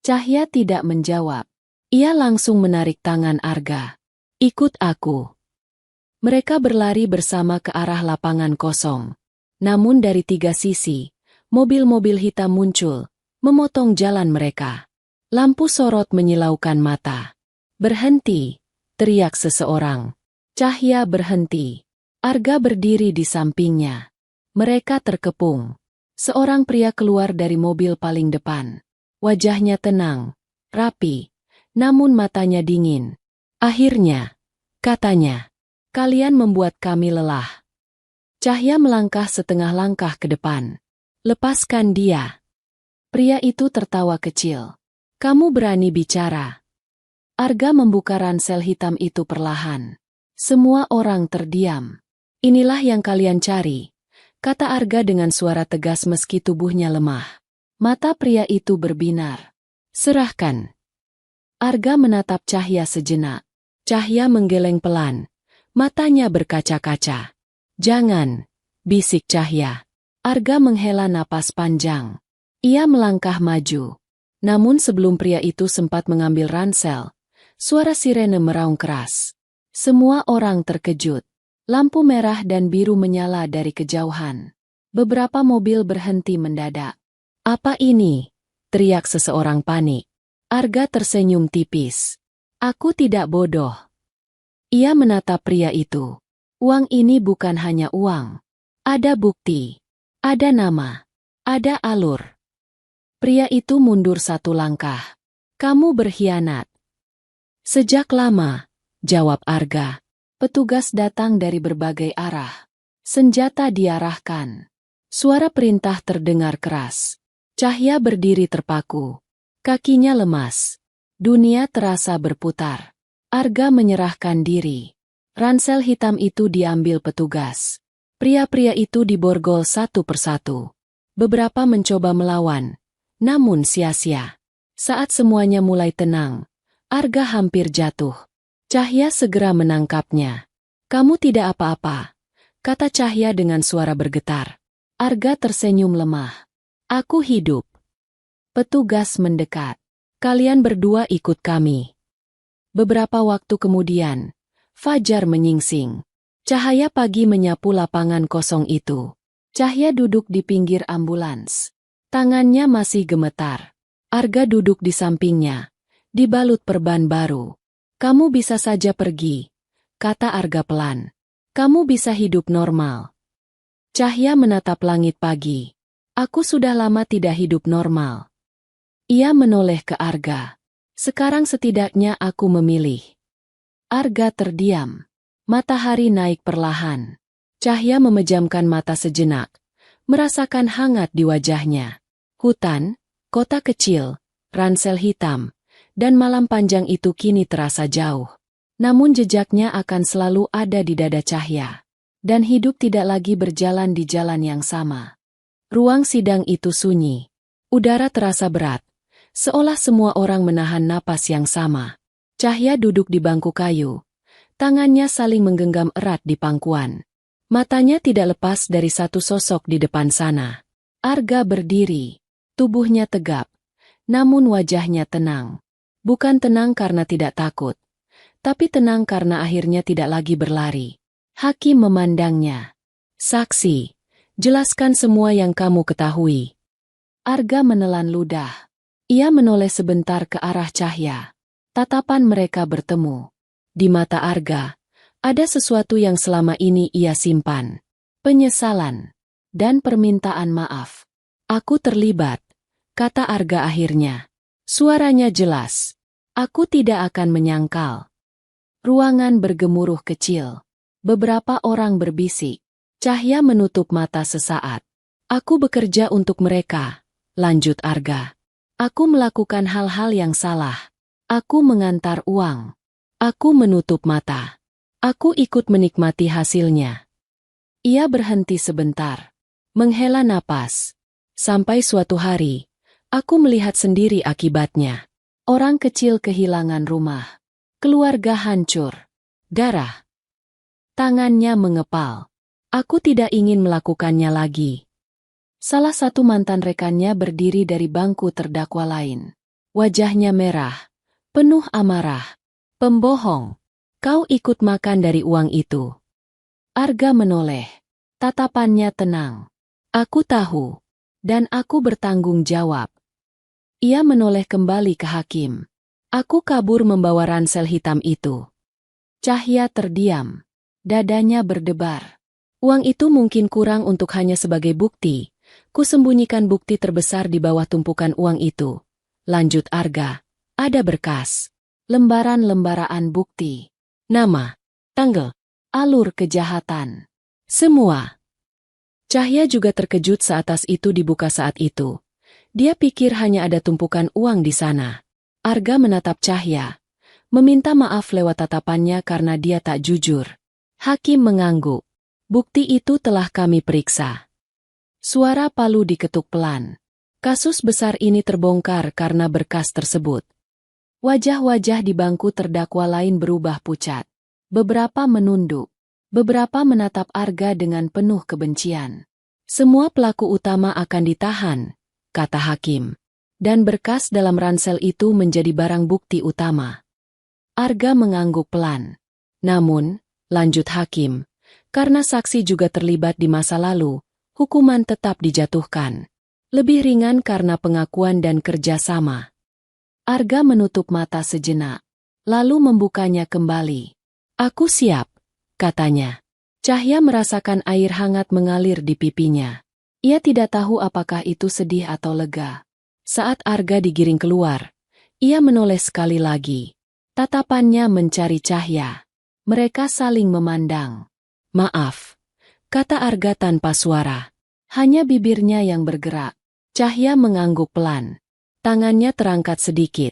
Cahya tidak menjawab. Ia langsung menarik tangan Arga. Ikut aku. Mereka berlari bersama ke arah lapangan kosong. Namun dari tiga sisi, mobil-mobil hitam muncul, memotong jalan mereka. Lampu sorot menyilaukan mata. Berhenti, teriak seseorang. Cahya berhenti. Arga berdiri di sampingnya. Mereka terkepung. Seorang pria keluar dari mobil paling depan. Wajahnya tenang, rapi, namun matanya dingin. Akhirnya, katanya, kalian membuat kami lelah. Cahya melangkah setengah langkah ke depan. Lepaskan dia. Pria itu tertawa kecil. Kamu berani bicara. Arga membuka ransel hitam itu perlahan. Semua orang terdiam. Inilah yang kalian cari. Kata Arga dengan suara tegas meski tubuhnya lemah. Mata pria itu berbinar. Serahkan. Arga menatap Cahya sejenak. Cahya menggeleng pelan. Matanya berkaca-kaca. Jangan, bisik Cahya. Arga menghela napas panjang. Ia melangkah maju. Namun sebelum pria itu sempat mengambil ransel, suara sirene meraung keras. Semua orang terkejut. Lampu merah dan biru menyala dari kejauhan. Beberapa mobil berhenti mendadak. Apa ini? Teriak seseorang panik. Arga tersenyum tipis. Aku tidak bodoh. Ia menatap pria itu. Uang ini bukan hanya uang. Ada bukti. Ada nama. Ada alur. Pria itu mundur satu langkah. Kamu berkhianat. Sejak lama, jawab Arga. Petugas datang dari berbagai arah. Senjata diarahkan. Suara perintah terdengar keras. Cahya berdiri terpaku. Kakinya lemas. Dunia terasa berputar. Arga menyerahkan diri. Ransel hitam itu diambil petugas. Pria-pria itu diborgol satu persatu. Beberapa mencoba melawan, namun sia-sia. Saat semuanya mulai tenang, Arga hampir jatuh. Cahya segera menangkapnya. "Kamu tidak apa-apa," kata Cahya dengan suara bergetar. Arga tersenyum lemah. "Aku hidup." Petugas mendekat. "Kalian berdua ikut kami." Beberapa waktu kemudian, fajar menyingsing. Cahaya pagi menyapu lapangan kosong itu. Cahya duduk di pinggir ambulans. Tangannya masih gemetar. Arga duduk di sampingnya, dibalut perban baru. "Kamu bisa saja pergi," kata Arga pelan. "Kamu bisa hidup normal." Cahya menatap langit pagi. "Aku sudah lama tidak hidup normal." Ia menoleh ke Arga. "Sekarang setidaknya aku memilih." Arga terdiam. Matahari naik perlahan. Cahya memejamkan mata sejenak, merasakan hangat di wajahnya. Hutan, kota kecil, ransel hitam, dan malam panjang itu kini terasa jauh. Namun jejaknya akan selalu ada di dada Cahya. Dan hidup tidak lagi berjalan di jalan yang sama. Ruang sidang itu sunyi. Udara terasa berat, seolah semua orang menahan napas yang sama. Cahya duduk di bangku kayu. Tangannya saling menggenggam erat di pangkuan. Matanya tidak lepas dari satu sosok di depan sana. Arga berdiri. Tubuhnya tegap. Namun wajahnya tenang. Bukan tenang karena tidak takut. Tapi tenang karena akhirnya tidak lagi berlari. Hakim memandangnya. "Saksi, jelaskan semua yang kamu ketahui." Arga menelan ludah. Ia menoleh sebentar ke arah Cahya. Tatapan mereka bertemu. Di mata Arga, ada sesuatu yang selama ini ia simpan. Penyesalan. Dan permintaan maaf. "Aku terlibat," kata Arga akhirnya. Suaranya jelas. "Aku tidak akan menyangkal." Ruangan bergemuruh kecil. Beberapa orang berbisik. Cahya menutup mata sesaat. "Aku bekerja untuk mereka," lanjut Arga. "Aku melakukan hal-hal yang salah. Aku mengantar uang. Aku menutup mata. Aku ikut menikmati hasilnya." Ia berhenti sebentar. Menghela napas. "Sampai suatu hari, aku melihat sendiri akibatnya. Orang kecil kehilangan rumah. Keluarga hancur. Darah." Tangannya mengepal. "Aku tidak ingin melakukannya lagi." Salah satu mantan rekannya berdiri dari bangku terdakwa lain. Wajahnya merah, penuh amarah. "Pembohong. Kau ikut makan dari uang itu." Arga menoleh. Tatapannya tenang. "Aku tahu. Dan aku bertanggung jawab." Ia menoleh kembali ke hakim. "Aku kabur membawa ransel hitam itu." Cahya terdiam. Dadanya berdebar. "Uang itu mungkin kurang untuk hanya sebagai bukti. Kusembunyikan bukti terbesar di bawah tumpukan uang itu," lanjut Arga. "Ada berkas. Lembaran-lembaran bukti. Nama, tanggal, alur kejahatan. Semua." Cahya juga terkejut saat tas itu dibuka saat itu. Dia pikir hanya ada tumpukan uang di sana. Arga menatap Cahya, meminta maaf lewat tatapannya karena dia tak jujur. Hakim mengangguk. "Bukti itu telah kami periksa." Suara palu diketuk pelan. Kasus besar ini terbongkar karena berkas tersebut. Wajah-wajah di bangku terdakwa lain berubah pucat. Beberapa menunduk. Beberapa menatap Arga dengan penuh kebencian. "Semua pelaku utama akan ditahan," kata hakim. "Dan berkas dalam ransel itu menjadi barang bukti utama." Arga mengangguk pelan. "Namun," lanjut hakim, "karena saksi juga terlibat di masa lalu, hukuman tetap dijatuhkan. Lebih ringan karena pengakuan dan kerjasama." Arga menutup mata sejenak, lalu membukanya kembali. "Aku siap," katanya. Cahya merasakan air hangat mengalir di pipinya. Ia tidak tahu apakah itu sedih atau lega. Saat Arga digiring keluar, ia menoleh sekali lagi. Tatapannya mencari Cahya. Mereka saling memandang. "Maaf," kata Arga tanpa suara. Hanya bibirnya yang bergerak. Cahya mengangguk pelan. Tangannya terangkat sedikit,